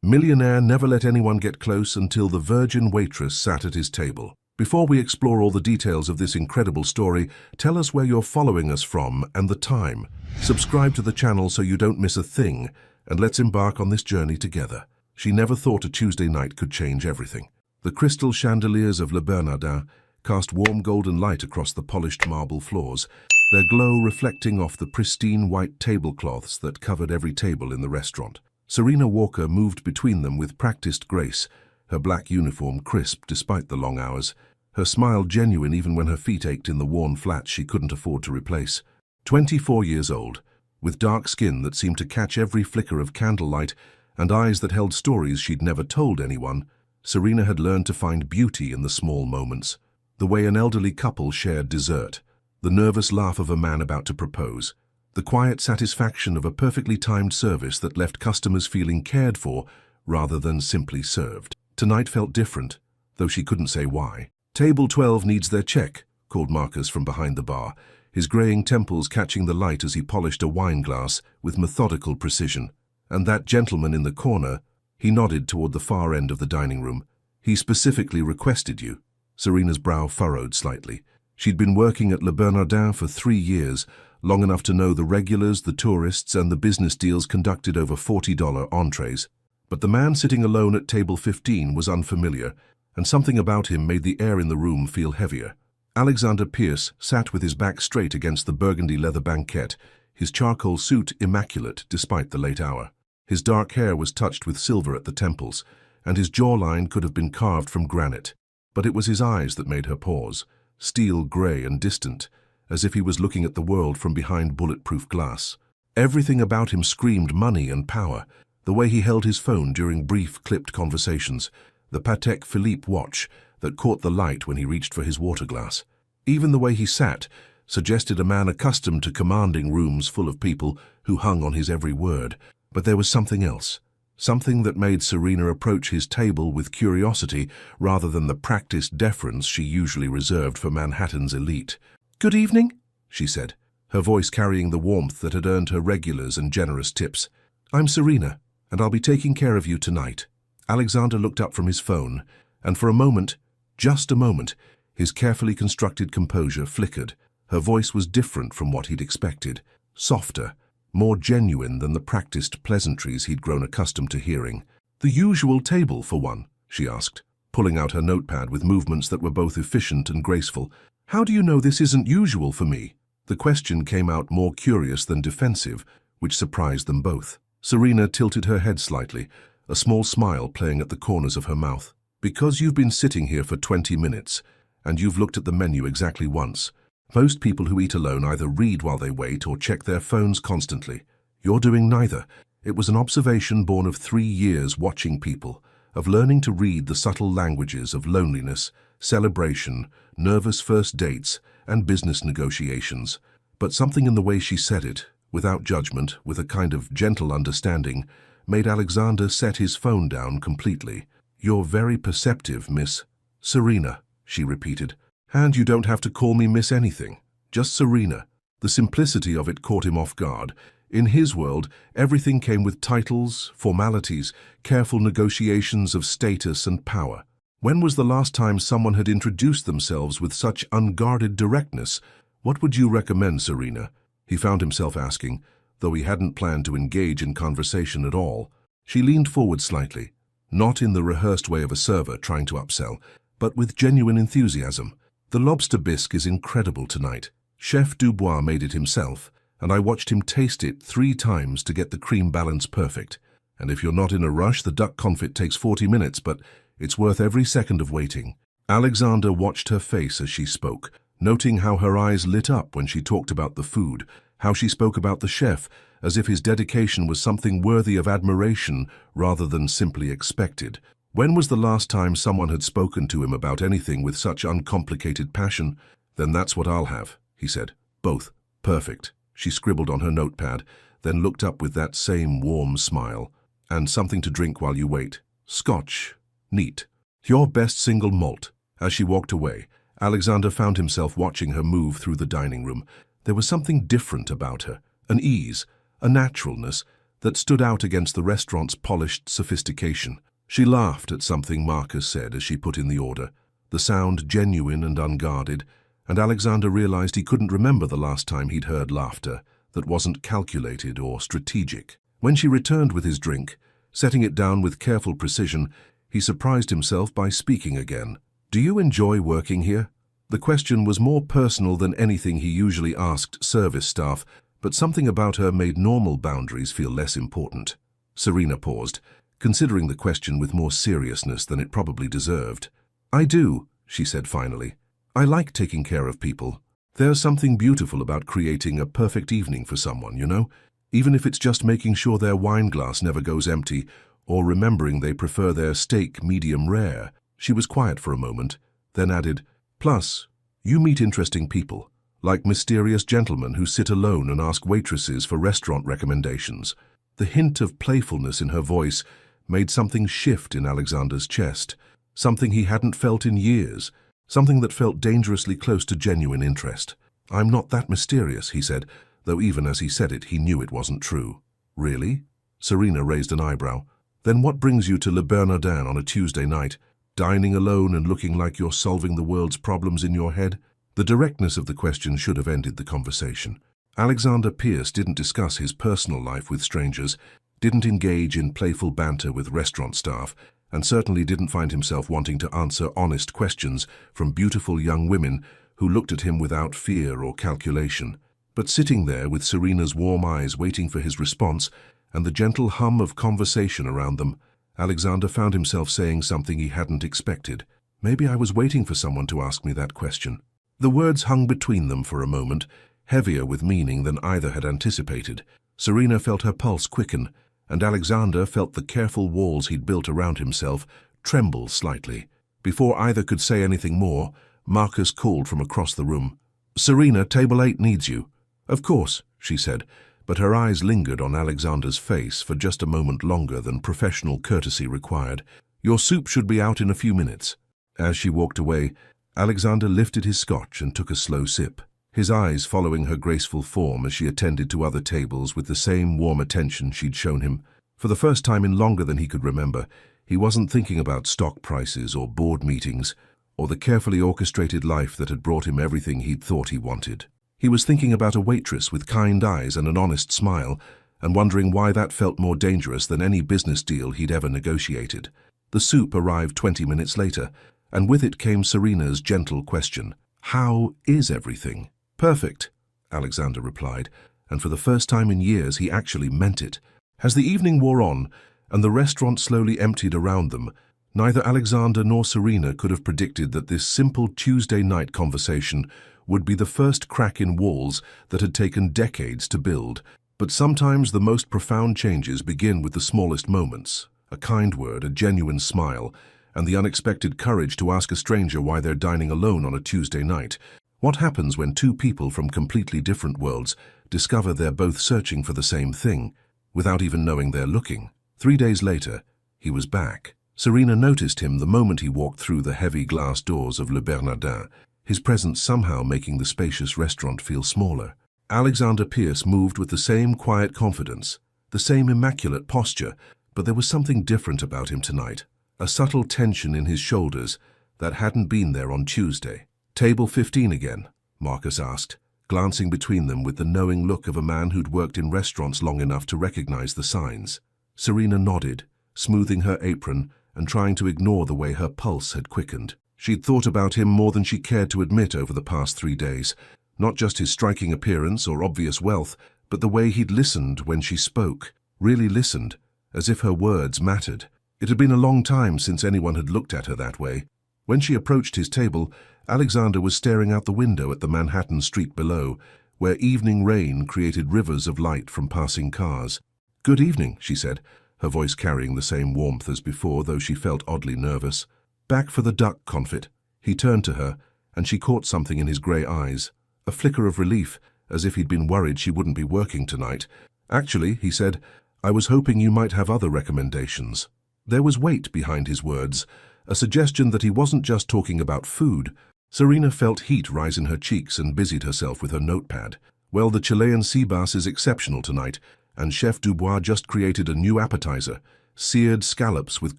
Millionaire never let anyone get close until the virgin waitress sat at his table. Before we explore all the details of this incredible story, tell us where you're following us from and the time. Subscribe to the channel so you don't miss a thing, and let's embark on this journey together. She never thought a Tuesday night could change everything. The crystal chandeliers of Le Bernardin cast warm golden light across the polished marble floors, their glow reflecting off the pristine white tablecloths that covered every table in the restaurant. Serena Walker moved between them with practiced grace, her black uniform crisp despite the long hours, her smile genuine even when her feet ached in the worn flats she couldn't afford to replace. 24 years old, with dark skin that seemed to catch every flicker of candlelight and eyes that held stories she'd never told anyone, Serena had learned to find beauty in the small moments. The way an elderly couple shared dessert, the nervous laugh of a man about to propose, the quiet satisfaction of a perfectly timed service that left customers feeling cared for rather than simply served. Tonight felt different, though she couldn't say why. "Table 12 needs their check," called Marcus from behind the bar, his graying temples catching the light as he polished a wine glass with methodical precision. "And that gentleman in the corner," he nodded toward the far end of the dining room, "he specifically requested you." Serena's brow furrowed slightly. She'd been working at Le Bernardin for 3 years, long enough to know the regulars, the tourists, and the business deals conducted over $40 entrees. But the man sitting alone at table 15 was unfamiliar, and something about him made the air in the room feel heavier. Alexander Pierce sat with his back straight against the burgundy leather banquette, his charcoal suit immaculate despite the late hour. His dark hair was touched with silver at the temples, and his jawline could have been carved from granite. But it was his eyes that made her pause, steel gray and distant, as if he was looking at the world from behind bulletproof glass. Everything about him screamed money and power, the way he held his phone during brief, clipped conversations, the Patek Philippe watch that caught the light when he reached for his water glass. Even the way he sat suggested a man accustomed to commanding rooms full of people who hung on his every word. But there was something else. Something that made Serena approach his table with curiosity rather than the practiced deference she usually reserved for Manhattan's elite. "Good evening," she said, her voice carrying the warmth that had earned her regulars and generous tips. "I'm Serena, and I'll be taking care of you tonight." Alexander looked up from his phone, and for a moment, just a moment, his carefully constructed composure flickered. Her voice was different from what he'd expected, softer, more genuine than the practiced pleasantries he'd grown accustomed to hearing. "The usual table, for one?" she asked, pulling out her notepad with movements that were both efficient and graceful. "How do you know this isn't usual for me?" The question came out more curious than defensive, which surprised them both. Serena tilted her head slightly, a small smile playing at the corners of her mouth. "Because you've been sitting here for 20 minutes, and you've looked at the menu exactly once. Most people who eat alone either read while they wait or check their phones constantly. You're doing neither." It was an observation born of 3 years watching people, of learning to read the subtle languages of loneliness, celebration, nervous first dates, and business negotiations. But something in the way she said it, without judgment, with a kind of gentle understanding, made Alexander set his phone down completely. "You're very perceptive, Miss Serena," she repeated. "And you don't have to call me Miss anything, just Serena." The simplicity of it caught him off guard. In his world, everything came with titles, formalities, careful negotiations of status and power. When was the last time someone had introduced themselves with such unguarded directness? "What would you recommend, Serena?" he found himself asking, though he hadn't planned to engage in conversation at all. She leaned forward slightly, not in the rehearsed way of a server trying to upsell, but with genuine enthusiasm. "The lobster bisque is incredible tonight. Chef Dubois made it himself, and I watched him taste it 3 times to get the cream balance perfect. And if you're not in a rush, the duck confit takes 40 minutes, but it's worth every second of waiting." Alexander watched her face as she spoke, noting how her eyes lit up when she talked about the food, how she spoke about the chef, as if his dedication was something worthy of admiration rather than simply expected. When was the last time someone had spoken to him about anything with such uncomplicated passion? "Then that's what I'll have," he said. "Both. Perfect." She scribbled on her notepad, then looked up with that same warm smile. "And something to drink while you wait. Scotch. Neat. Your best single malt." As she walked away, Alexander found himself watching her move through the dining room. There was something different about her, an ease, a naturalness, that stood out against the restaurant's polished sophistication. She laughed at something Marcus said as she put in the order, the sound genuine and unguarded, and Alexander realized he couldn't remember the last time he'd heard laughter that wasn't calculated or strategic. When she returned with his drink, setting it down with careful precision, he surprised himself by speaking again. "Do you enjoy working here?" The question was more personal than anything he usually asked service staff, but something about her made normal boundaries feel less important. Serena paused, considering the question with more seriousness than it probably deserved. "I do," she said finally. "I like taking care of people. There's something beautiful about creating a perfect evening for someone, you know? Even if it's just making sure their wine glass never goes empty, or remembering they prefer their steak medium rare." She was quiet for a moment, then added, "Plus, you meet interesting people, like mysterious gentlemen who sit alone and ask waitresses for restaurant recommendations." The hint of playfulness in her voice made something shift in Alexander's chest, something he hadn't felt in years, something that felt dangerously close to genuine interest. "I'm not that mysterious," he said, though even as he said it, he knew it wasn't true. "Really?" Serena raised an eyebrow. "Then what brings you to Le Bernardin on a Tuesday night, dining alone and looking like you're solving the world's problems in your head?" The directness of the question should have ended the conversation. Alexander Pierce didn't discuss his personal life with strangers, didn't engage in playful banter with restaurant staff, and certainly didn't find himself wanting to answer honest questions from beautiful young women who looked at him without fear or calculation. But sitting there with Serena's warm eyes waiting for his response and the gentle hum of conversation around them, Alexander found himself saying something he hadn't expected. "Maybe I was waiting for someone to ask me that question." The words hung between them for a moment, heavier with meaning than either had anticipated. Serena felt her pulse quicken, and Alexander felt the careful walls he'd built around himself tremble slightly. Before either could say anything more, Marcus called from across the room. "Serena, table 8 needs you." "Of course," she said, but her eyes lingered on Alexander's face for just a moment longer than professional courtesy required. "Your soup should be out in a few minutes." As she walked away, Alexander lifted his scotch and took a slow sip, his eyes following her graceful form as she attended to other tables with the same warm attention she'd shown him. For the first time in longer than he could remember, he wasn't thinking about stock prices or board meetings, or the carefully orchestrated life that had brought him everything he'd thought he wanted. He was thinking about a waitress with kind eyes and an honest smile, and wondering why that felt more dangerous than any business deal he'd ever negotiated. The soup arrived 20 minutes later, and with it came Serena's gentle question. "How is everything?" "Perfect," Alexander replied, and for the first time in years he actually meant it. As the evening wore on, and the restaurant slowly emptied around them, neither Alexander nor Serena could have predicted that this simple Tuesday night conversation would be the first crack in walls that had taken decades to build. But sometimes the most profound changes begin with the smallest moments, a kind word, a genuine smile, and the unexpected courage to ask a stranger why they're dining alone on a Tuesday night. What happens when two people from completely different worlds discover they're both searching for the same thing, without even knowing they're looking? 3 days later, he was back. Serena noticed him the moment he walked through the heavy glass doors of Le Bernardin, his presence somehow making the spacious restaurant feel smaller. Alexander Pierce moved with the same quiet confidence, the same immaculate posture, but there was something different about him tonight, a subtle tension in his shoulders that hadn't been there on Tuesday. "Table 15 again?" Marcus asked, glancing between them with the knowing look of a man who'd worked in restaurants long enough to recognize the signs. Serena nodded, smoothing her apron and trying to ignore the way her pulse had quickened. She'd thought about him more than she cared to admit over the past 3 days, not just his striking appearance or obvious wealth, but the way he'd listened when she spoke, really listened, as if her words mattered. It had been a long time since anyone had looked at her that way. When she approached his table, Alexander was staring out the window at the Manhattan street below, where evening rain created rivers of light from passing cars. "Good evening," she said, her voice carrying the same warmth as before, though she felt oddly nervous. "Back for the duck confit." He turned to her, and she caught something in his grey eyes, a flicker of relief, as if he'd been worried she wouldn't be working tonight. "Actually," he said, "I was hoping you might have other recommendations." There was weight behind his words, a suggestion that he wasn't just talking about food. Serena felt heat rise in her cheeks and busied herself with her notepad. "Well, the Chilean sea bass is exceptional tonight, and Chef Dubois just created a new appetizer, seared scallops with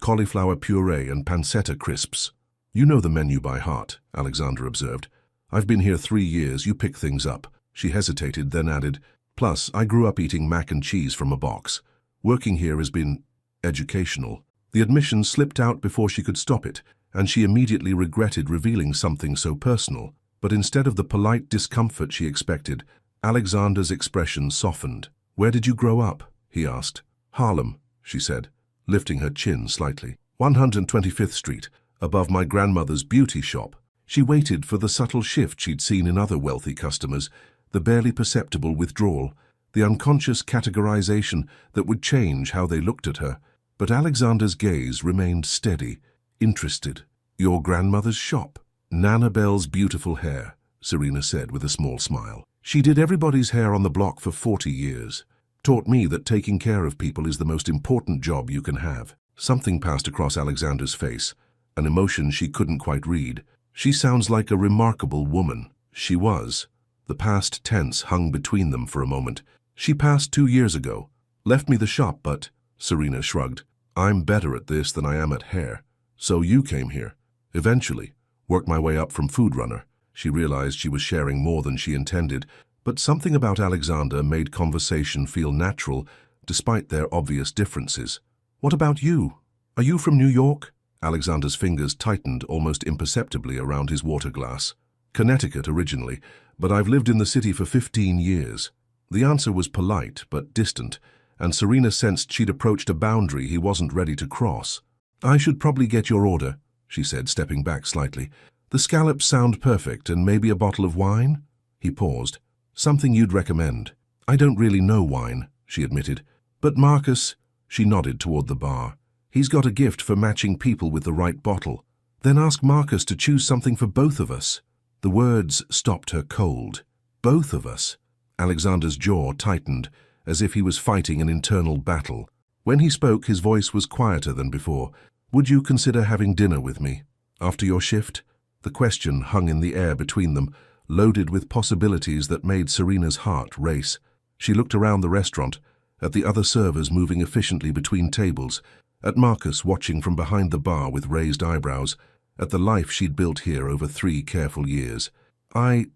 cauliflower puree and pancetta crisps. You know the menu by heart, Alexander observed. I've been here 3 years, you pick things up. She hesitated, then added, plus, I grew up eating mac and cheese from a box. Working here has been educational. The admission slipped out before she could stop it, and she immediately regretted revealing something so personal. But instead of the polite discomfort she expected, Alexander's expression softened. Where did you grow up? He asked. Harlem, she said, lifting her chin slightly. 125th Street, above my grandmother's beauty shop. She waited for the subtle shift she'd seen in other wealthy customers, the barely perceptible withdrawal, the unconscious categorization that would change how they looked at her. But Alexander's gaze remained steady, interested. Your grandmother's shop? Nannabelle's beautiful hair, Serena said with a small smile. She did everybody's hair on the block for 40 years. Taught me that taking care of people is the most important job you can have. Something passed across Alexander's face, an emotion she couldn't quite read. She sounds like a remarkable woman. She was. The past tense hung between them for a moment. She passed 2 years ago. Left me the shop, but, Serena shrugged, I'm better at this than I am at hair. So you came here. Eventually. Worked my way up from food runner. She realized she was sharing more than she intended, but something about Alexander made conversation feel natural, despite their obvious differences. What about you? Are you from New York? Alexander's fingers tightened almost imperceptibly around his water glass. Connecticut originally, but I've lived in the city for 15 years. The answer was polite but distant, and Serena sensed she'd approached a boundary he wasn't ready to cross. I should probably get your order, she said, stepping back slightly. The scallops sound perfect, and maybe a bottle of wine? He paused. Something you'd recommend. I don't really know wine, she admitted. But Marcus, she nodded toward the bar. He's got a gift for matching people with the right bottle. Then ask Marcus to choose something for both of us. The words stopped her cold. Both of us. Alexander's jaw tightened, as if he was fighting an internal battle. When he spoke, his voice was quieter than before. Would you consider having dinner with me? After your shift? The question hung in the air between them, loaded with possibilities that made Serena's heart race. She looked around the restaurant, at the other servers moving efficiently between tables, at Marcus watching from behind the bar with raised eyebrows, at the life she'd built here over 3 careful years. I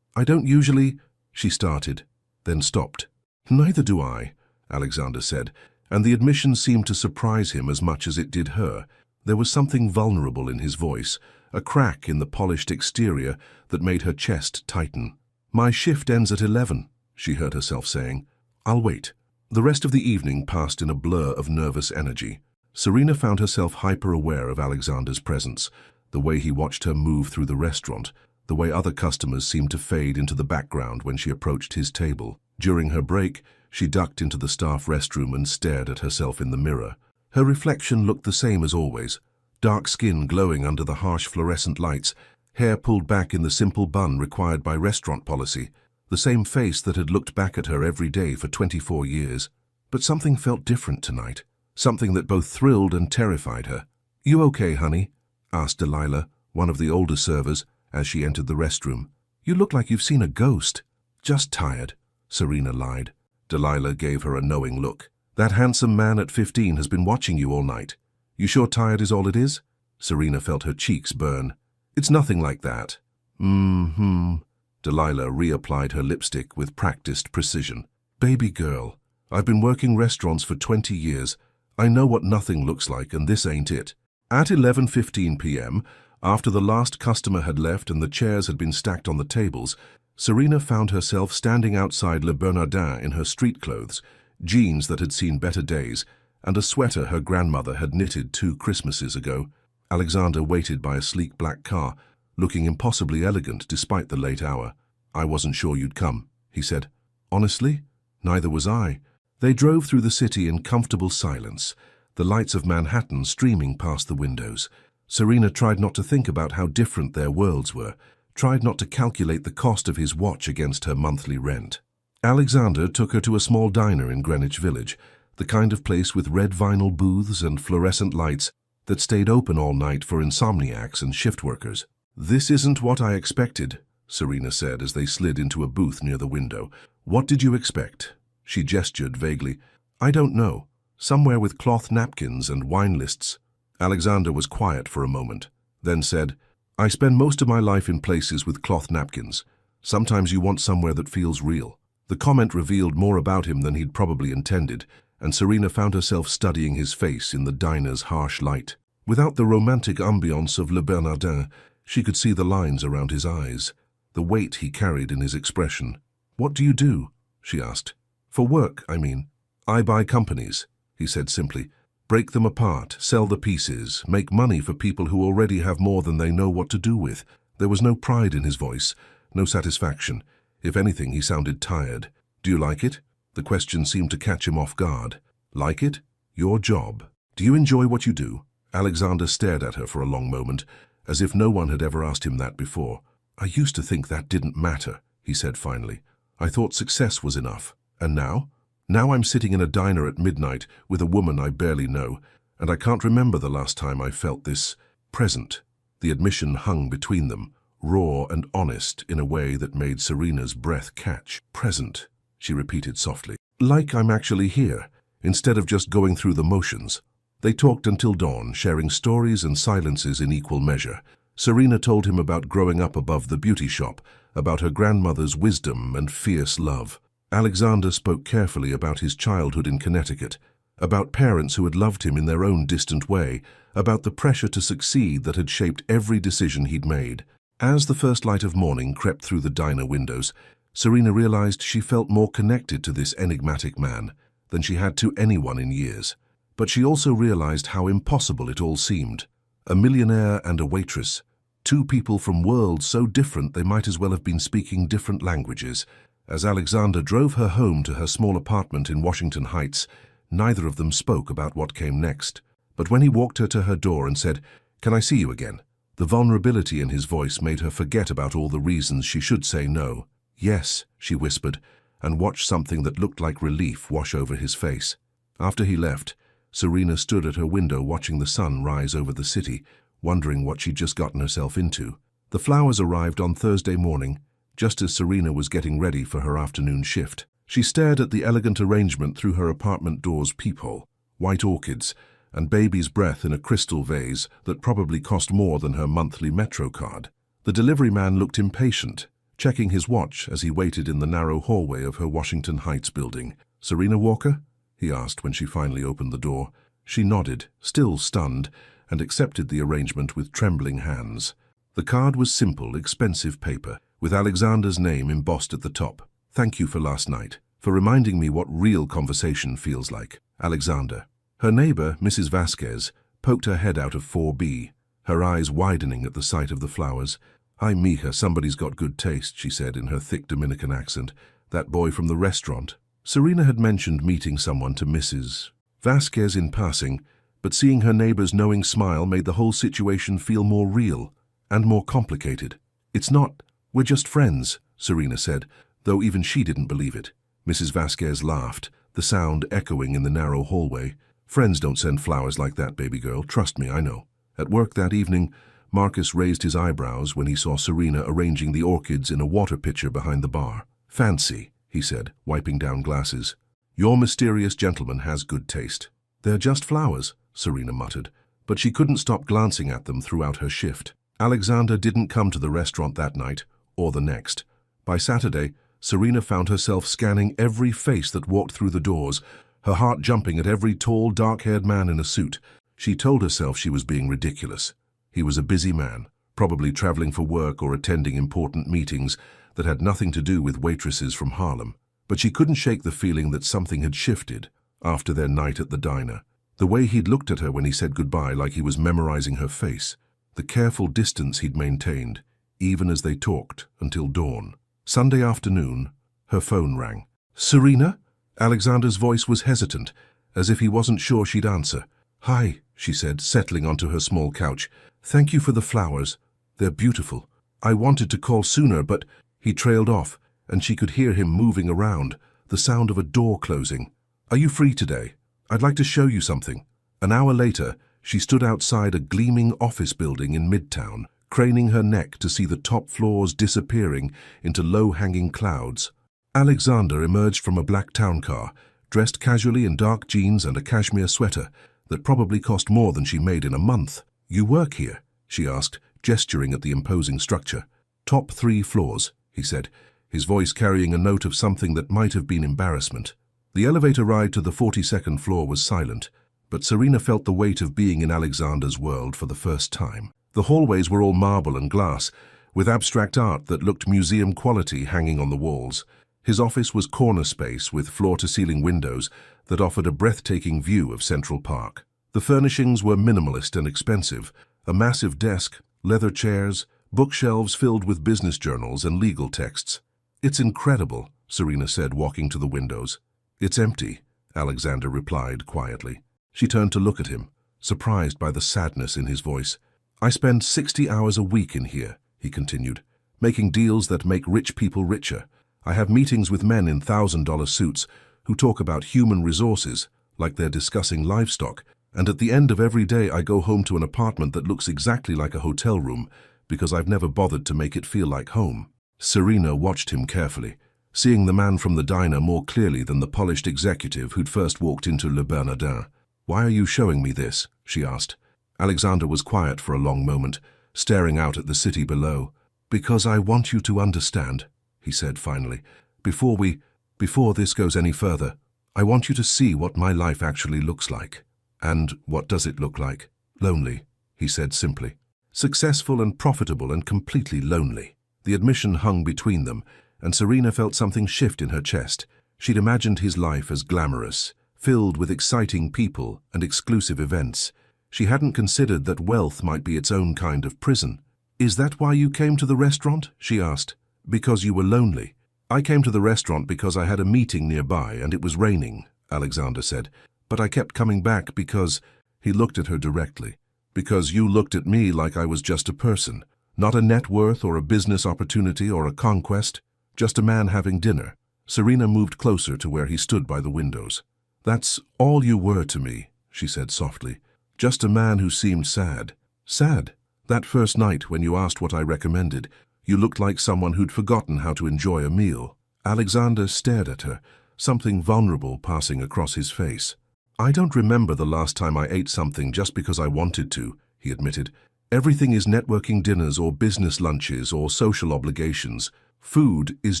don't usually, she started, then stopped. Neither do I, Alexander said, and the admission seemed to surprise him as much as it did her. There was something vulnerable in his voice, a crack in the polished exterior that made her chest tighten. My shift ends at 11, she heard herself saying. I'll wait. The rest of the evening passed in a blur of nervous energy. Serena found herself hyper-aware of Alexander's presence, the way he watched her move through the restaurant, the way other customers seemed to fade into the background when she approached his table. During her break, she ducked into the staff restroom and stared at herself in the mirror. Her reflection looked the same as always, dark skin glowing under the harsh fluorescent lights, hair pulled back in the simple bun required by restaurant policy, the same face that had looked back at her every day for 24 years. But something felt different tonight, something that both thrilled and terrified her. You okay, honey? Asked Delilah, one of the older servers, as she entered the restroom. You look like you've seen a ghost. Just tired, Serena lied. Delilah gave her a knowing look. That handsome man at 15 has been watching you all night. You sure tired is all it is? Serena felt her cheeks burn. It's nothing like that. Delilah reapplied her lipstick with practiced precision. Baby girl, I've been working restaurants for 20 years. I know what nothing looks like, and this ain't it. At 11:15 p.m., after the last customer had left and the chairs had been stacked on the tables, Serena found herself standing outside Le Bernardin in her street clothes, jeans that had seen better days, and a sweater her grandmother had knitted 2 Christmases ago. Alexander waited by a sleek black car, looking impossibly elegant despite the late hour. I wasn't sure you'd come, he said. Honestly, neither was I. They drove through the city in comfortable silence, the lights of Manhattan streaming past the windows. Serena tried not to think about how different their worlds were, tried not to calculate the cost of his watch against her monthly rent. Alexander took her to a small diner in Greenwich Village, the kind of place with red vinyl booths and fluorescent lights that stayed open all night for insomniacs and shift workers. This isn't what I expected, Serena said as they slid into a booth near the window. What did you expect? She gestured vaguely. I don't know. Somewhere with cloth napkins and wine lists. Alexander was quiet for a moment, then said, I spend most of my life in places with cloth napkins. Sometimes you want somewhere that feels real. The comment revealed more about him than he'd probably intended, and Serena found herself studying his face in the diner's harsh light. Without the romantic ambiance of Le Bernardin, she could see the lines around his eyes, the weight he carried in his expression. What do you do? She asked. For work, I mean. I buy companies, he said simply. Break them apart, sell the pieces, make money for people who already have more than they know what to do with. There was no pride in his voice, no satisfaction. If anything, he sounded tired. Do you like it? The question seemed to catch him off guard. Like it? Your job. Do you enjoy what you do? Alexander stared at her for a long moment, as if no one had ever asked him that before. I used to think that didn't matter, he said finally. I thought success was enough. And now? Now I'm sitting in a diner at midnight with a woman I barely know, and I can't remember the last time I felt this present. The admission hung between them, raw and honest in a way that made Serena's breath catch. Present, she repeated softly. Like I'm actually here, instead of just going through the motions. They talked until dawn, sharing stories and silences in equal measure. Serena told him about growing up above the beauty shop, about her grandmother's wisdom and fierce love. Alexander spoke carefully about his childhood in Connecticut, about parents who had loved him in their own distant way, about the pressure to succeed that had shaped every decision he'd made. As the first light of morning crept through the diner windows, Serena realized she felt more connected to this enigmatic man than she had to anyone in years. But she also realized how impossible it all seemed. A millionaire and a waitress, two people from worlds so different they might as well have been speaking different languages. As Alexander drove her home to her small apartment in Washington Heights, neither of them spoke about what came next. But when he walked her to her door and said, "Can I see you again?" the vulnerability in his voice made her forget about all the reasons she should say no. "Yes," she whispered, and watched something that looked like relief wash over his face. After he left, Serena stood at her window watching the sun rise over the city, wondering what she'd just gotten herself into. The flowers arrived on Thursday morning, just as Serena was getting ready for her afternoon shift. She stared at the elegant arrangement through her apartment door's peephole, white orchids, and baby's breath in a crystal vase that probably cost more than her monthly Metro card. The delivery man looked impatient, checking his watch as he waited in the narrow hallway of her Washington Heights building. "Serena Walker?" he asked when she finally opened the door. She nodded, still stunned, and accepted the arrangement with trembling hands. The card was simple, expensive paper, with Alexander's name embossed at the top. "Thank you for last night, for reminding me what real conversation feels like. Alexander." Her neighbor, Mrs. Vasquez, poked her head out of 4B, her eyes widening at the sight of the flowers. "Hi, mija, somebody's got good taste," she said in her thick Dominican accent. "That boy from the restaurant." Serena had mentioned meeting someone to Mrs. Vasquez in passing, but seeing her neighbor's knowing smile made the whole situation feel more real and more complicated. "It's not. We're just friends," Serena said, though even she didn't believe it. Mrs. Vasquez laughed, the sound echoing in the narrow hallway. "Friends don't send flowers like that, baby girl. Trust me, I know." At work that evening, Marcus raised his eyebrows when he saw Serena arranging the orchids in a water pitcher behind the bar. "Fancy," he said, wiping down glasses. "Your mysterious gentleman has good taste." "They're just flowers," Serena muttered, but she couldn't stop glancing at them throughout her shift. Alexander didn't come to the restaurant that night, or the next. By Saturday, Serena found herself scanning every face that walked through the doors, her heart jumping at every tall, dark-haired man in a suit. She told herself she was being ridiculous. He was a busy man, probably traveling for work or attending important meetings that had nothing to do with waitresses from Harlem. But she couldn't shake the feeling that something had shifted after their night at the diner. The way he'd looked at her when he said goodbye, like he was memorizing her face. The careful distance he'd maintained, even as they talked, until dawn. Sunday afternoon, her phone rang. "Serena?" Alexander's voice was hesitant, as if he wasn't sure she'd answer. "Hi," she said, settling onto her small couch. "Thank you for the flowers. They're beautiful. I wanted to call sooner, but..." He trailed off, and she could hear him moving around, the sound of a door closing. "Are you free today? I'd like to show you something." An hour later, she stood outside a gleaming office building in Midtown, craning her neck to see the top floors disappearing into low-hanging clouds. Alexander emerged from a black town car, dressed casually in dark jeans and a cashmere sweater that probably cost more than she made in a month. "You work here?" she asked, gesturing at the imposing structure. "Top 3 floors," he said, his voice carrying a note of something that might have been embarrassment. The elevator ride to the 42nd floor was silent, but Serena felt the weight of being in Alexander's world for the first time. The hallways were all marble and glass, with abstract art that looked museum quality hanging on the walls. His office was corner space with floor-to-ceiling windows that offered a breathtaking view of Central Park. The furnishings were minimalist and expensive: a massive desk, leather chairs, bookshelves filled with business journals and legal texts. "It's incredible," Serena said, walking to the windows. "It's empty," Alexander replied quietly. She turned to look at him, surprised by the sadness in his voice. "I spend 60 hours a week in here," he continued, "making deals that make rich people richer. I have meetings with men in $1,000 suits who talk about human resources like they're discussing livestock, and at the end of every day I go home to an apartment that looks exactly like a hotel room because I've never bothered to make it feel like home." Serena watched him carefully, seeing the man from the diner more clearly than the polished executive who'd first walked into Le Bernardin. "Why are you showing me this?" she asked. Alexander was quiet for a long moment, staring out at the city below. "Because I want you to understand," he said finally. Before this goes any further, I want you to see what my life actually looks like." "And what does it look like?" "Lonely," he said simply. "Successful and profitable and completely lonely." The admission hung between them, and Serena felt something shift in her chest. She'd imagined his life as glamorous, filled with exciting people and exclusive events. She hadn't considered that wealth might be its own kind of prison. "Is that why you came to the restaurant?" she asked. "Because you were lonely." "I came to the restaurant because I had a meeting nearby and it was raining," Alexander said. "But I kept coming back because—" He looked at her directly. "Because you looked at me like I was just a person. Not a net worth or a business opportunity or a conquest. Just a man having dinner." Serena moved closer to where he stood by the windows. "That's all you were to me," she said softly. "Just a man who seemed sad." "Sad? That first night when you asked what I recommended, you looked like someone who'd forgotten how to enjoy a meal." Alexander stared at her, something vulnerable passing across his face. "I don't remember the last time I ate something just because I wanted to," he admitted. "Everything is networking dinners or business lunches or social obligations. Food is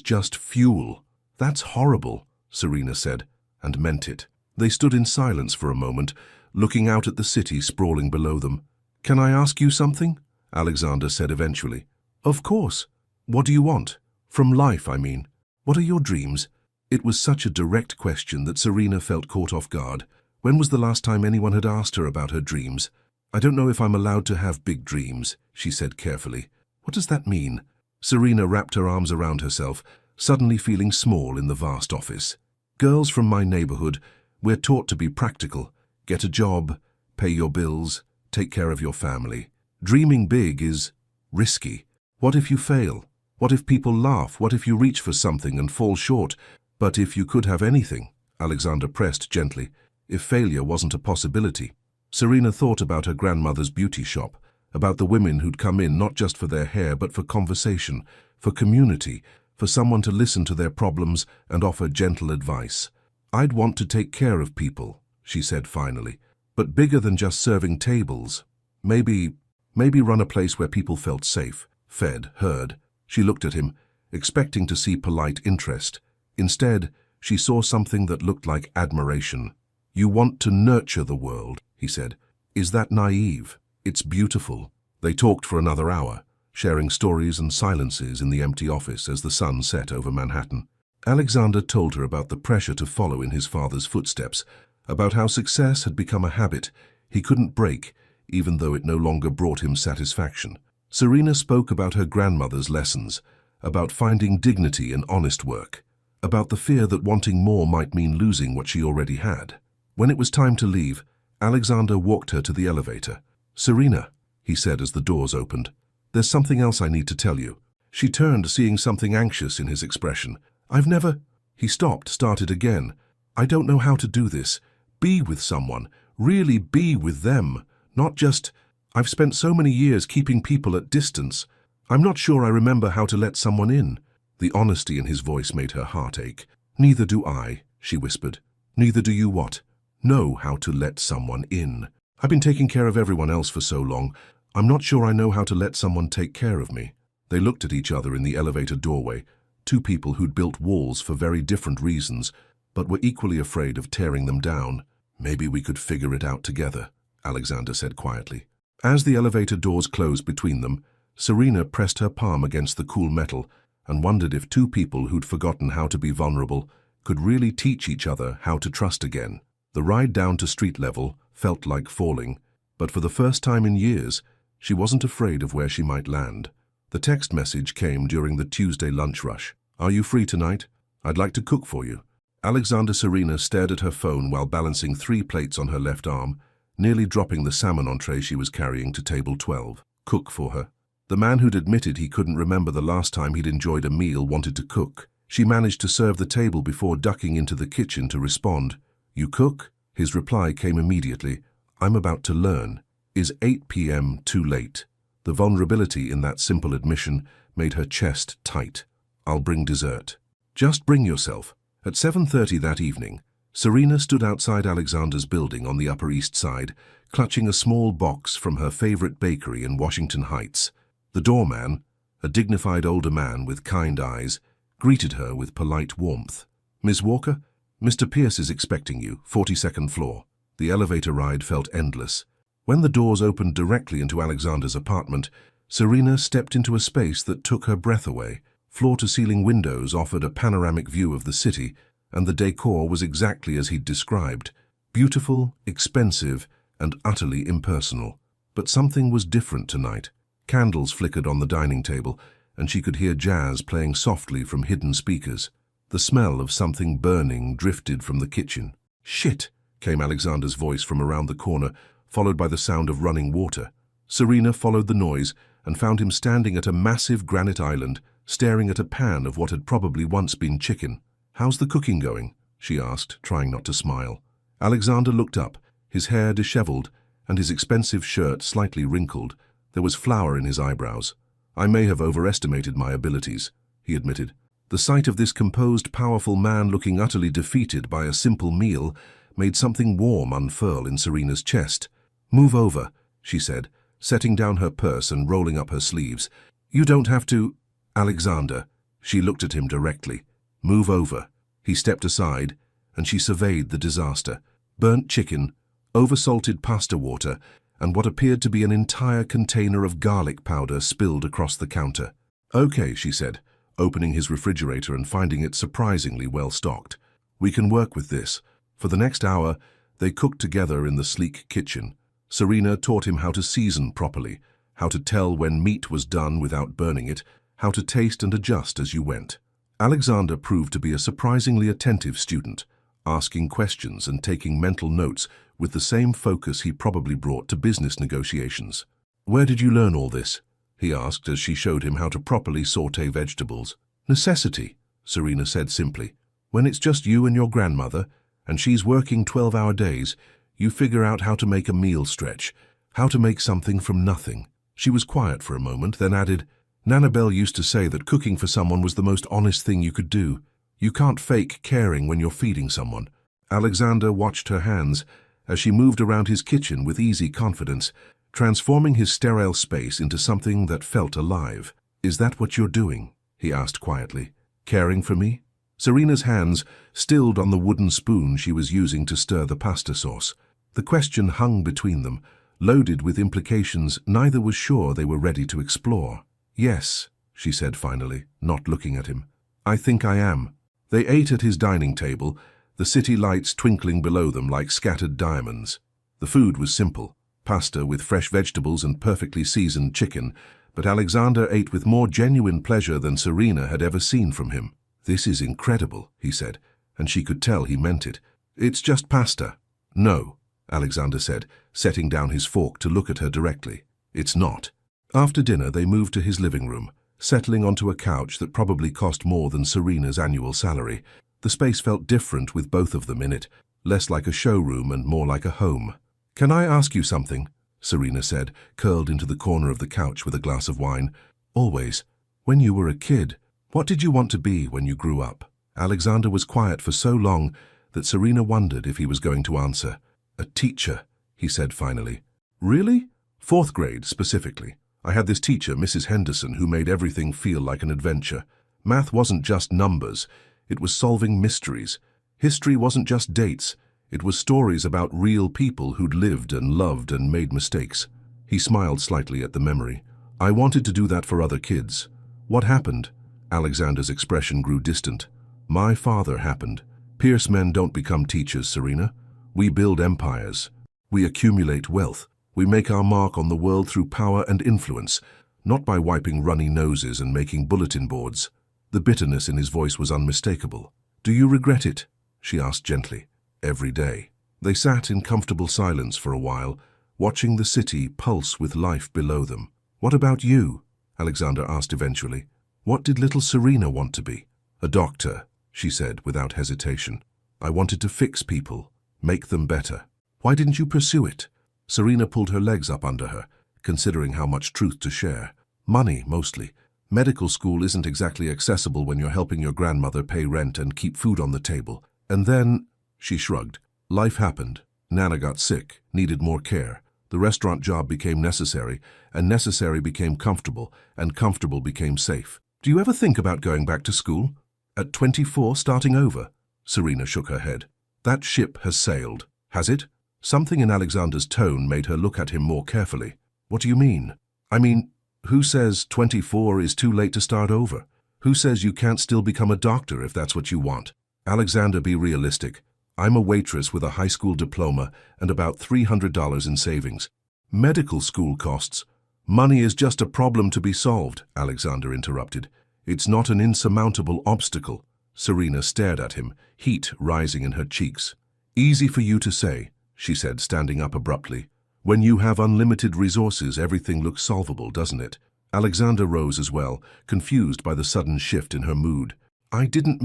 just fuel." "That's horrible," Serena said, and meant it. They stood in silence for a moment, looking out at the city sprawling below them. "Can I ask you something?" Alexander said eventually. "Of course. What do you want? From life, I mean. What are your dreams?" It was such a direct question that Serena felt caught off guard. When was the last time anyone had asked her about her dreams? "I don't know if I'm allowed to have big dreams," she said carefully. "What does that mean?" Serena wrapped her arms around herself, suddenly feeling small in the vast office. "Girls from my neighborhood, we're taught to be practical. Get a job, pay your bills, take care of your family. Dreaming big is risky. What if you fail? What if people laugh? What if you reach for something and fall short? But if you could have anything," Alexander pressed gently, "if failure wasn't a possibility." Serena thought about her grandmother's beauty shop, about the women who'd come in not just for their hair but for conversation, for community, for someone to listen to their problems and offer gentle advice. "I'd want to take care of people," she said finally, "but bigger than just serving tables. Maybe run a place where people felt safe, fed, heard." She looked at him, expecting to see polite interest. Instead, she saw something that looked like admiration. "You want to nurture the world," he said. "Is that naive? It's beautiful." They talked for another hour, sharing stories and silences in the empty office as the sun set over Manhattan. Alexander told her about the pressure to follow in his father's footsteps, about how success had become a habit he couldn't break, even though it no longer brought him satisfaction. Serena spoke about her grandmother's lessons, about finding dignity in honest work, about the fear that wanting more might mean losing what she already had. When it was time to leave, Alexander walked her to the elevator. "Serena," he said as the doors opened, "there's something else I need to tell you." She turned, seeing something anxious in his expression. "I've never—" He stopped, started again. "I don't know how to do this. Be with someone. Really be with them. Not just— I've spent so many years keeping people at distance. I'm not sure I remember how to let someone in." The honesty in his voice made her heart ache. "Neither do I," she whispered. "Neither do you what? Know how to let someone in. I've been taking care of everyone else for so long. I'm not sure I know how to let someone take care of me." They looked at each other in the elevator doorway, two people who'd built walls for very different reasons, but were equally afraid of tearing them down. "Maybe we could figure it out together," Alexander said quietly. As the elevator doors closed between them, Serena pressed her palm against the cool metal and wondered if two people who'd forgotten how to be vulnerable could really teach each other how to trust again. The ride down to street level felt like falling, but for the first time in years, she wasn't afraid of where she might land. The text message came during the Tuesday lunch rush. "Are you free tonight? I'd like to cook for you." Alexander Serena stared at her phone while balancing 3 plates on her left arm, nearly dropping the salmon entree she was carrying to table 12. Cook for her. The man who'd admitted he couldn't remember the last time he'd enjoyed a meal wanted to cook. She managed to serve the table before ducking into the kitchen to respond. "You cook?" His reply came immediately. "I'm about to learn. Is 8 p.m. too late?" The vulnerability in that simple admission made her chest tight. "I'll bring dessert." "Just bring yourself." At 7:30 that evening, Serena stood outside Alexander's building on the Upper East Side, clutching a small box from her favorite bakery in Washington Heights. The doorman, a dignified older man with kind eyes, greeted her with polite warmth. "Miss Walker, Mr. Pierce is expecting you, 42nd floor." The elevator ride felt endless. When the doors opened directly into Alexander's apartment, Serena stepped into a space that took her breath away. Floor-to-ceiling windows offered a panoramic view of the city, and the decor was exactly as he'd described. Beautiful, expensive, and utterly impersonal. But something was different tonight. Candles flickered on the dining table, and she could hear jazz playing softly from hidden speakers. The smell of something burning drifted from the kitchen. "Shit!" came Alexander's voice from around the corner, followed by the sound of running water. Serena followed the noise and found him standing at a massive granite island, staring at a pan of what had probably once been chicken. "How's the cooking going?" she asked, trying not to smile. Alexander looked up, his hair disheveled and his expensive shirt slightly wrinkled. There was flour in his eyebrows. "I may have overestimated my abilities," he admitted. The sight of this composed, powerful man looking utterly defeated by a simple meal made something warm unfurl in Serena's chest. "Move over," she said, setting down her purse and rolling up her sleeves. "You don't have to—" "Alexander," she looked at him directly. "Move over." He stepped aside, and she surveyed the disaster. Burnt chicken, oversalted pasta water, and what appeared to be an entire container of garlic powder spilled across the counter. "Okay," she said, opening his refrigerator and finding it surprisingly well stocked. "We can work with this." For the next hour, they cooked together in the sleek kitchen. Serena taught him how to season properly, how to tell when meat was done without burning it, how to taste and adjust as you went. Alexander proved to be a surprisingly attentive student, asking questions and taking mental notes with the same focus he probably brought to business negotiations. "Where did you learn all this?" he asked as she showed him how to properly sauté vegetables. "Necessity," Serena said simply. "When it's just you and your grandmother, and she's working 12-hour days, you figure out how to make a meal stretch, how to make something from nothing." She was quiet for a moment, then added, "Nannabelle used to say that cooking for someone was the most honest thing you could do. You can't fake caring when you're feeding someone." Alexander watched her hands as she moved around his kitchen with easy confidence, transforming his sterile space into something that felt alive. "Is that what you're doing?" he asked quietly. "Caring for me?" Serena's hands stilled on the wooden spoon she was using to stir the pasta sauce. The question hung between them, loaded with implications neither was sure they were ready to explore. "Yes," she said finally, not looking at him. "I think I am." They ate at his dining table, the city lights twinkling below them like scattered diamonds. The food was simple, pasta with fresh vegetables and perfectly seasoned chicken, but Alexander ate with more genuine pleasure than Serena had ever seen from him. "This is incredible," he said, and she could tell he meant it. "It's just pasta." "No," Alexander said, setting down his fork to look at her directly. "It's not." After dinner, they moved to his living room, settling onto a couch that probably cost more than Serena's annual salary. The space felt different with both of them in it, less like a showroom and more like a home. "Can I ask you something?" Serena said, curled into the corner of the couch with a glass of wine. "Always. When you were a kid, What did you want to be when you grew up? Alexander was quiet for so long that Serena wondered if he was going to answer. A teacher, he said finally. Really? Fourth grade, specifically. I had this teacher, Mrs. Henderson, who made everything feel like an adventure. Math wasn't just numbers. It was solving mysteries. History wasn't just dates. It was stories about real people who'd lived and loved and made mistakes. He smiled slightly at the memory. I wanted to do that for other kids. What happened? Alexander's expression grew distant. My father happened. Pierce men don't become teachers, Serena. We build empires. We accumulate wealth. We make our mark on the world through power and influence, not by wiping runny noses and making bulletin boards. The bitterness in his voice was unmistakable. Do you regret it? She asked gently. Every day. They sat in comfortable silence for a while, watching the city pulse with life below them. What about you? Alexander asked eventually. What did little Serena want to be? A doctor, she said without hesitation. I wanted to fix people, make them better. Why didn't you pursue it? Serena pulled her legs up under her, considering how much truth to share. Money, mostly. Medical school isn't exactly accessible when you're helping your grandmother pay rent and keep food on the table. And then, she shrugged. Life happened. Nana got sick, needed more care. The restaurant job became necessary, and necessary became comfortable, and comfortable became safe. Do you ever think about going back to school? At 24, starting over? Serena shook her head. That ship has sailed. Has it? Something in Alexander's tone made her look at him more carefully. What do you mean? I mean, who says 24 is too late to start over? Who says you can't still become a doctor if that's what you want? Alexander, be realistic. I'm a waitress with a high school diploma and about $300 in savings. Medical school costs. Money is just a problem to be solved, Alexander interrupted. It's not an insurmountable obstacle. Serena stared at him, heat rising in her cheeks. Easy for you to say, she said, standing up abruptly. When you have unlimited resources, everything looks solvable, doesn't it? Alexander rose as well, confused by the sudden shift in her mood. You didn't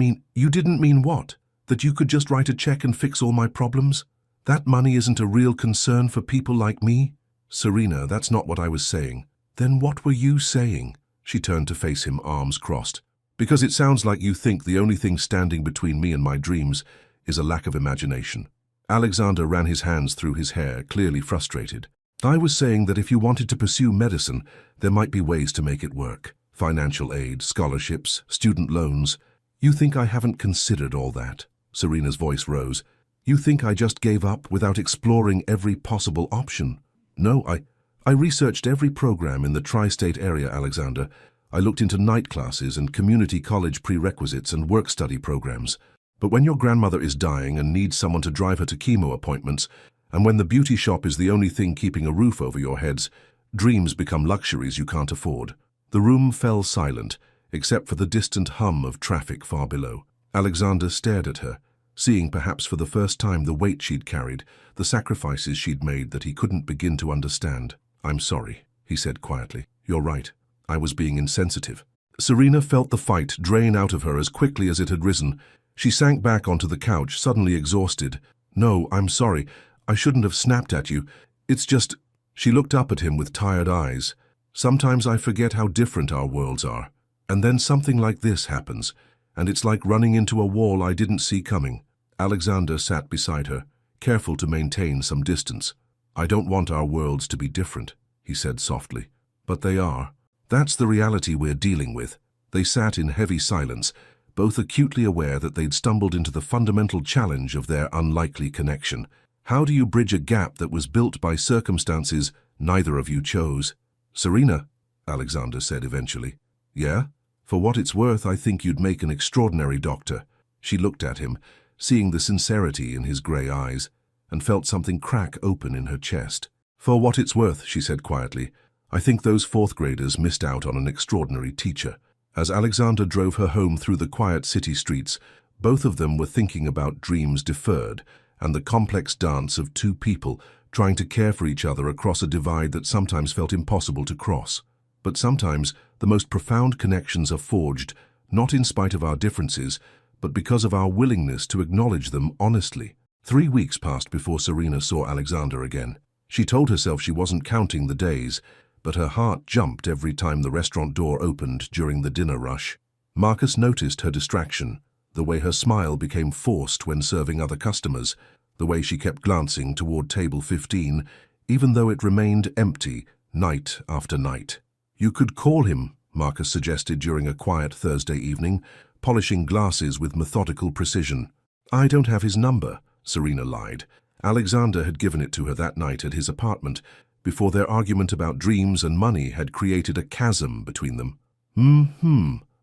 mean what? That you could just write a check and fix all my problems? That money isn't a real concern for people like me? Serena, that's not what I was saying. Then what were you saying? She turned to face him, arms crossed. Because it sounds like you think the only thing standing between me and my dreams is a lack of imagination. Alexander ran his hands through his hair, clearly frustrated. I was saying that if you wanted to pursue medicine, there might be ways to make it work. Financial aid, scholarships, student loans. You think I haven't considered all that? Serena's voice rose. You think I just gave up without exploring every possible option? No, I researched every program in the tri-state area, Alexander. I looked into night classes and community college prerequisites and work-study programs. But when your grandmother is dying and needs someone to drive her to chemo appointments, and when the beauty shop is the only thing keeping a roof over your heads, dreams become luxuries you can't afford. The room fell silent, except for the distant hum of traffic far below. Alexander stared at her, seeing perhaps for the first time the weight she'd carried, the sacrifices she'd made that he couldn't begin to understand. I'm sorry, he said quietly. You're right. I was being insensitive. Serena felt the fight drain out of her as quickly as it had risen. She sank back onto the couch, suddenly exhausted. No, I'm sorry. I shouldn't have snapped at you. It's just... She looked up at him with tired eyes. Sometimes I forget how different our worlds are. And then something like this happens, and it's like running into a wall I didn't see coming. Alexander sat beside her, careful to maintain some distance. I don't want our worlds to be different, he said softly. But they are. That's the reality we're dealing with. They sat in heavy silence, both acutely aware that they'd stumbled into the fundamental challenge of their unlikely connection. How do you bridge a gap that was built by circumstances neither of you chose? Serena, Alexander said eventually. Yeah? For what it's worth, I think you'd make an extraordinary doctor. She looked at him, seeing the sincerity in his grey eyes, and felt something crack open in her chest. For what it's worth, she said quietly, I think those fourth graders missed out on an extraordinary teacher. As Alexander drove her home through the quiet city streets, both of them were thinking about dreams deferred and the complex dance of two people trying to care for each other across a divide that sometimes felt impossible to cross. But sometimes the most profound connections are forged, not in spite of our differences, but because of our willingness to acknowledge them honestly. 3 weeks passed before Serena saw Alexander again. She told herself she wasn't counting the days, but her heart jumped every time the restaurant door opened during the dinner rush. Marcus noticed her distraction, the way her smile became forced when serving other customers, the way she kept glancing toward table 15, even though it remained empty night after night. "You could call him," Marcus suggested during a quiet Thursday evening, polishing glasses with methodical precision. "I don't have his number," Serena lied. Alexander had given it to her that night at his apartment, before their argument about dreams and money had created a chasm between them.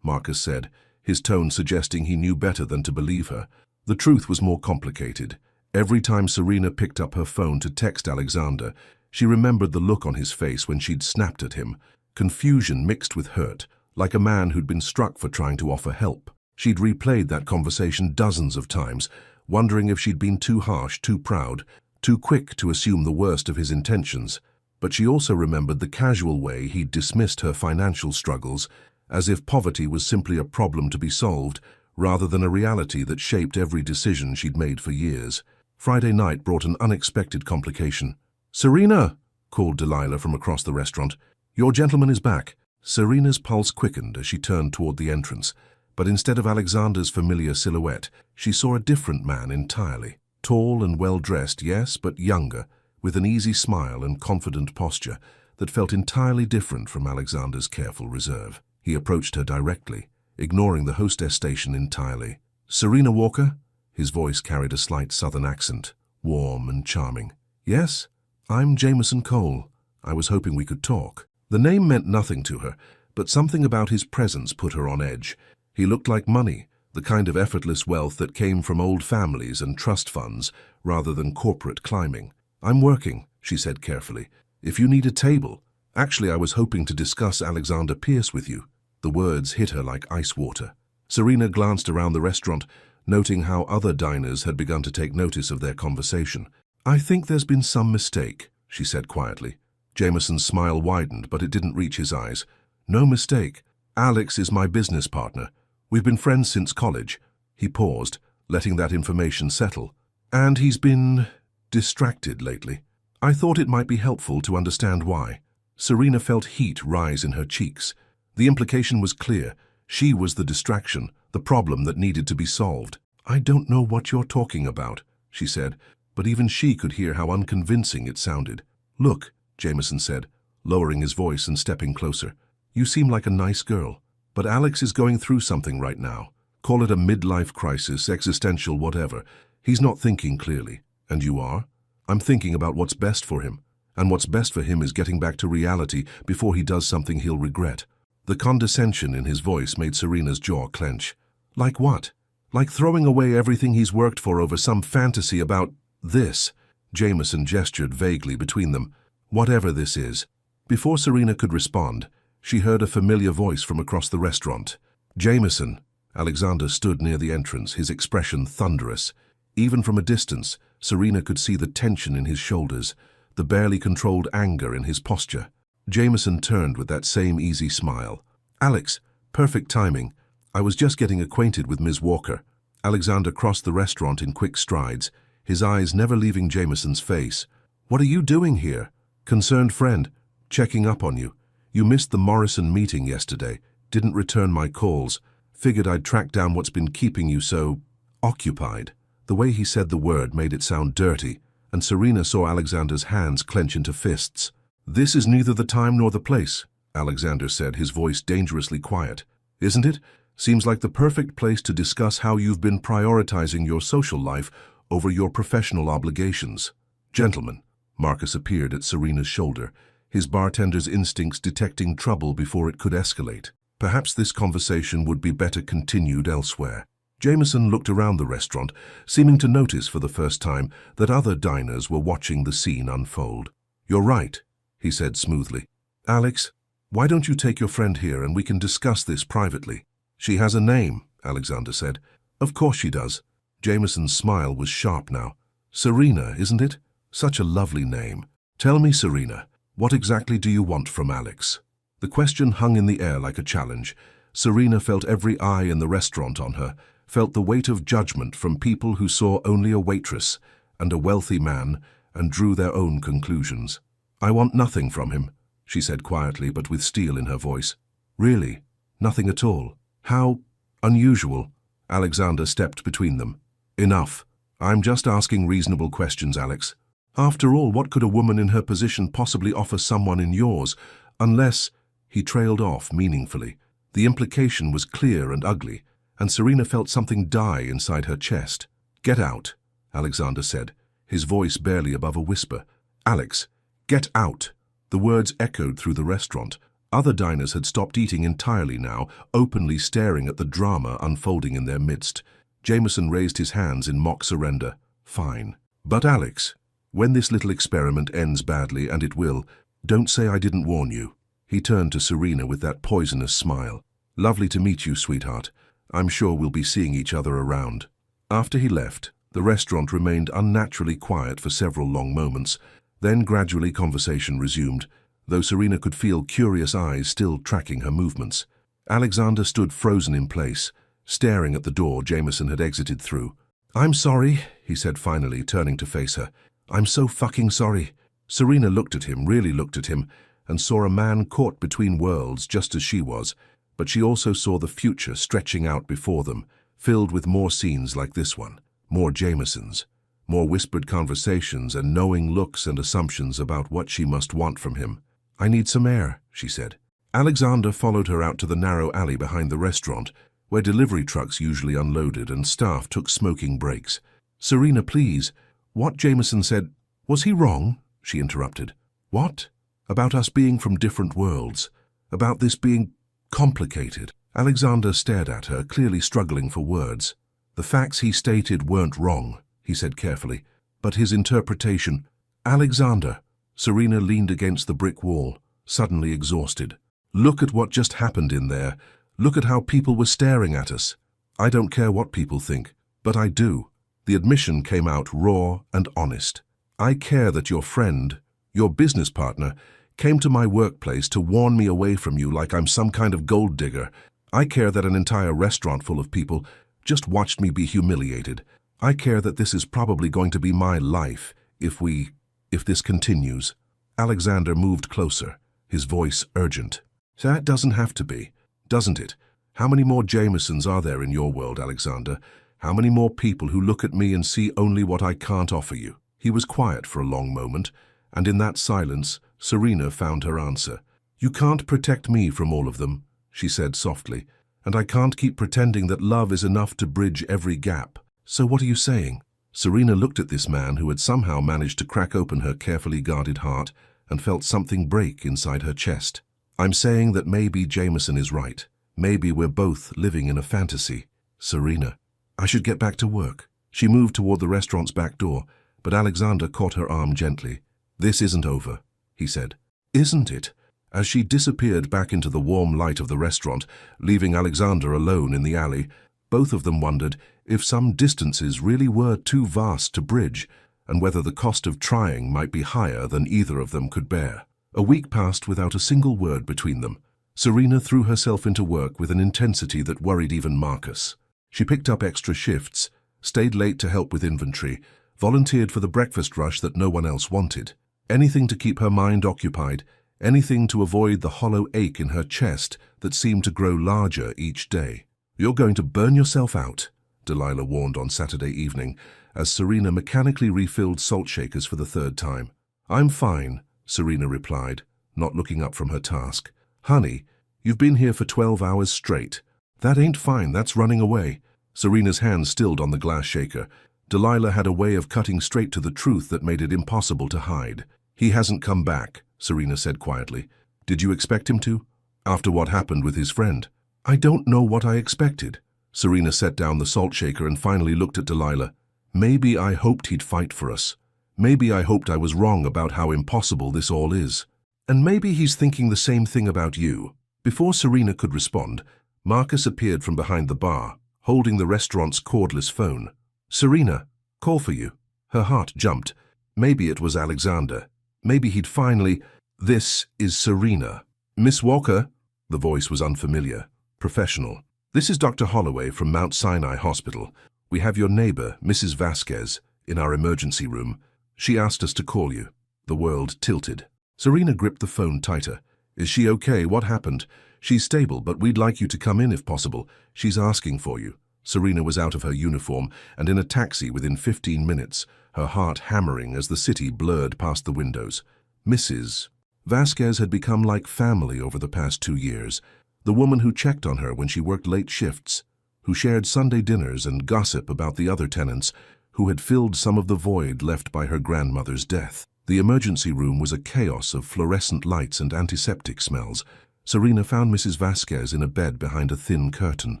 Marcus said, his tone suggesting he knew better than to believe her. The truth was more complicated. Every time Serena picked up her phone to text Alexander, she remembered the look on his face when she'd snapped at him, confusion mixed with hurt, like a man who'd been struck for trying to offer help. She'd replayed that conversation dozens of times, wondering if she'd been too harsh, too proud, too quick to assume the worst of his intentions. But she also remembered the casual way he'd dismissed her financial struggles, as if poverty was simply a problem to be solved, rather than a reality that shaped every decision she'd made for years. Friday night brought an unexpected complication. "Serena!" called Delilah from across the restaurant. "Your gentleman is back." Serena's pulse quickened as she turned toward the entrance, but instead of Alexander's familiar silhouette, she saw a different man entirely. Tall and well-dressed, yes, but younger, with an easy smile and confident posture that felt entirely different from Alexander's careful reserve. He approached her directly, ignoring the hostess station entirely. "Serena Walker?" His voice carried a slight southern accent, warm and charming. "Yes, I'm Jameson Cole. I was hoping we could talk." The name meant nothing to her, but something about his presence put her on edge. He looked like money, the kind of effortless wealth that came from old families and trust funds rather than corporate climbing. "I'm working," she said carefully. "If you need a table." "Actually, I was hoping to discuss Alexander Pierce with you." The words hit her like ice water. Serena glanced around the restaurant, noting how other diners had begun to take notice of their conversation. "I think there's been some mistake," she said quietly. Jameson's smile widened, but it didn't reach his eyes. "No mistake. Alex is my business partner. We've been friends since college." He paused, letting that information settle. "And he's been distracted lately. I thought it might be helpful to understand why." Serena felt heat rise in her cheeks. The implication was clear. She was the distraction, the problem that needed to be solved. "I don't know what you're talking about," she said, but even she could hear how unconvincing it sounded. "Look," Jameson said, lowering his voice and stepping closer. "You seem like a nice girl, but Alex is going through something right now. Call it a midlife crisis, existential, whatever. He's not thinking clearly. And you are? I'm thinking about what's best for him. And what's best for him is getting back to reality before he does something he'll regret." The condescension in his voice made Serena's jaw clench. "Like what? Like throwing away everything he's worked for over some fantasy about this?" Jameson gestured vaguely between them. "Whatever this is." Before Serena could respond, she heard a familiar voice from across the restaurant. "Jameson." Alexander stood near the entrance, his expression thunderous. Even from a distance, Serena could see the tension in his shoulders, the barely controlled anger in his posture. Jameson turned with that same easy smile. "Alex, perfect timing. I was just getting acquainted with Ms. Walker." Alexander crossed the restaurant in quick strides, his eyes never leaving Jameson's face. "What are you doing here?" "Concerned friend, checking up on you. You missed the Morrison meeting yesterday, didn't return my calls. Figured I'd track down what's been keeping you so occupied." The way he said the word made it sound dirty, and Serena saw Alexander's hands clench into fists. "This is neither the time nor the place," Alexander said, his voice dangerously quiet. "Isn't it? Seems like the perfect place to discuss how you've been prioritizing your social life over your professional obligations." "Gentlemen," Marcus appeared at Serena's shoulder, his bartender's instincts detecting trouble before it could escalate. Perhaps this conversation would be better continued elsewhere. Jameson looked around the restaurant, seeming to notice for the first time that other diners were watching the scene unfold. "You're right," he said smoothly. "Alex, why don't you take your friend here and we can discuss this privately?" "She has a name," Alexander said. "Of course she does." Jameson's smile was sharp now. "Serena, isn't it? Such a lovely name. Tell me, Serena, what exactly do you want from Alex?" The question hung in the air like a challenge. Serena felt every eye in the restaurant on her, felt the weight of judgment from people who saw only a waitress and a wealthy man and drew their own conclusions. "I want nothing from him," she said quietly but with steel in her voice. "Really? Nothing at all?" How unusual. Alexander stepped between them. Enough. I'm just asking reasonable questions, Alex. After all, what could a woman in her position possibly offer someone in yours, unless— He trailed off meaningfully. The implication was clear and ugly, and Serena felt something die inside her chest. Get out, Alexander said, his voice barely above a whisper. Alex, get out. The words echoed through the restaurant. Other diners had stopped eating entirely now, openly staring at the drama unfolding in their midst. Jameson raised his hands in mock surrender. Fine. But Alex, when this little experiment ends badly, and it will, don't say I didn't warn you. He turned to Serena with that poisonous smile. Lovely to meet you, sweetheart. I'm sure we'll be seeing each other around. After he left, the restaurant remained unnaturally quiet for several long moments. Then gradually conversation resumed, though Serena could feel curious eyes still tracking her movements. Alexander stood frozen in place, staring at the door Jameson had exited through. I'm sorry, he said finally, turning to face her. I'm so fucking sorry. Serena looked at him, really looked at him, and saw a man caught between worlds just as she was, but she also saw the future stretching out before them, filled with more scenes like this one, more Jamesons, more whispered conversations and knowing looks and assumptions about what she must want from him. I need some air, she said. Alexander followed her out to the narrow alley behind the restaurant, where delivery trucks usually unloaded and staff took smoking breaks. Serena, please. What Jameson said— Was he wrong? She interrupted. What? About us being from different worlds. About this being complicated. Alexander stared at her, clearly struggling for words. The facts he stated weren't wrong, he said carefully, but his interpretation— Alexander. Serena leaned against the brick wall, suddenly exhausted. Look at what just happened in there. Look at how people were staring at us. I don't care what people think, but I do. The admission came out raw and honest. I care that your friend, your business partner, came to my workplace to warn me away from you like I'm some kind of gold digger. I care that an entire restaurant full of people just watched me be humiliated. I care that this is probably going to be my life if this continues. Alexander moved closer, his voice urgent. That doesn't have to be, doesn't it? How many more Jamesons are there in your world, Alexander? How many more people who look at me and see only what I can't offer you? He was quiet for a long moment, and in that silence, Serena found her answer. You can't protect me from all of them, she said softly, and I can't keep pretending that love is enough to bridge every gap. So what are you saying? Serena looked at this man who had somehow managed to crack open her carefully guarded heart and felt something break inside her chest. I'm saying that maybe Jameson is right. Maybe we're both living in a fantasy. Serena. I should get back to work. She moved toward the restaurant's back door, but Alexander caught her arm gently. This isn't over, he said. Isn't it? As she disappeared back into the warm light of the restaurant, leaving Alexander alone in the alley, both of them wondered if some distances really were too vast to bridge, and whether the cost of trying might be higher than either of them could bear. A week passed without a single word between them. Serena threw herself into work with an intensity that worried even Marcus. She picked up extra shifts, stayed late to help with inventory, volunteered for the breakfast rush that no one else wanted. Anything to keep her mind occupied, anything to avoid the hollow ache in her chest that seemed to grow larger each day. You're going to burn yourself out, Delilah warned on Saturday evening, as Serena mechanically refilled salt shakers for the third time. I'm fine, Serena replied, not looking up from her task. Honey, you've been here for 12 hours straight. That ain't fine, that's running away. Serena's hand stilled on the glass shaker. Delilah had a way of cutting straight to the truth that made it impossible to hide. He hasn't come back, Serena said quietly. Did you expect him to? After what happened with his friend? I don't know what I expected. Serena set down the salt shaker and finally looked at Delilah. Maybe I hoped he'd fight for us. Maybe I hoped I was wrong about how impossible this all is. And maybe he's thinking the same thing about you. Before Serena could respond, Marcus appeared from behind the bar, holding the restaurant's cordless phone. Serena, call for you. Her heart jumped. Maybe it was Alexander. Maybe he'd finally— This is Serena. Miss Walker? The voice was unfamiliar, professional. This is Dr. Holloway from Mount Sinai Hospital. We have your neighbor, Mrs. Vasquez, in our emergency room. She asked us to call you. The world tilted. Serena gripped the phone tighter. Is she okay? What happened? She's stable, but we'd like you to come in if possible. She's asking for you. Serena was out of her uniform and in a taxi within 15 minutes, her heart hammering as the city blurred past the windows. Mrs. Vasquez had become like family over the past 2 years. The woman who checked on her when she worked late shifts, who shared Sunday dinners and gossip about the other tenants, who had filled some of the void left by her grandmother's death. The emergency room was a chaos of fluorescent lights and antiseptic smells. Serena found Mrs. Vasquez in a bed behind a thin curtain,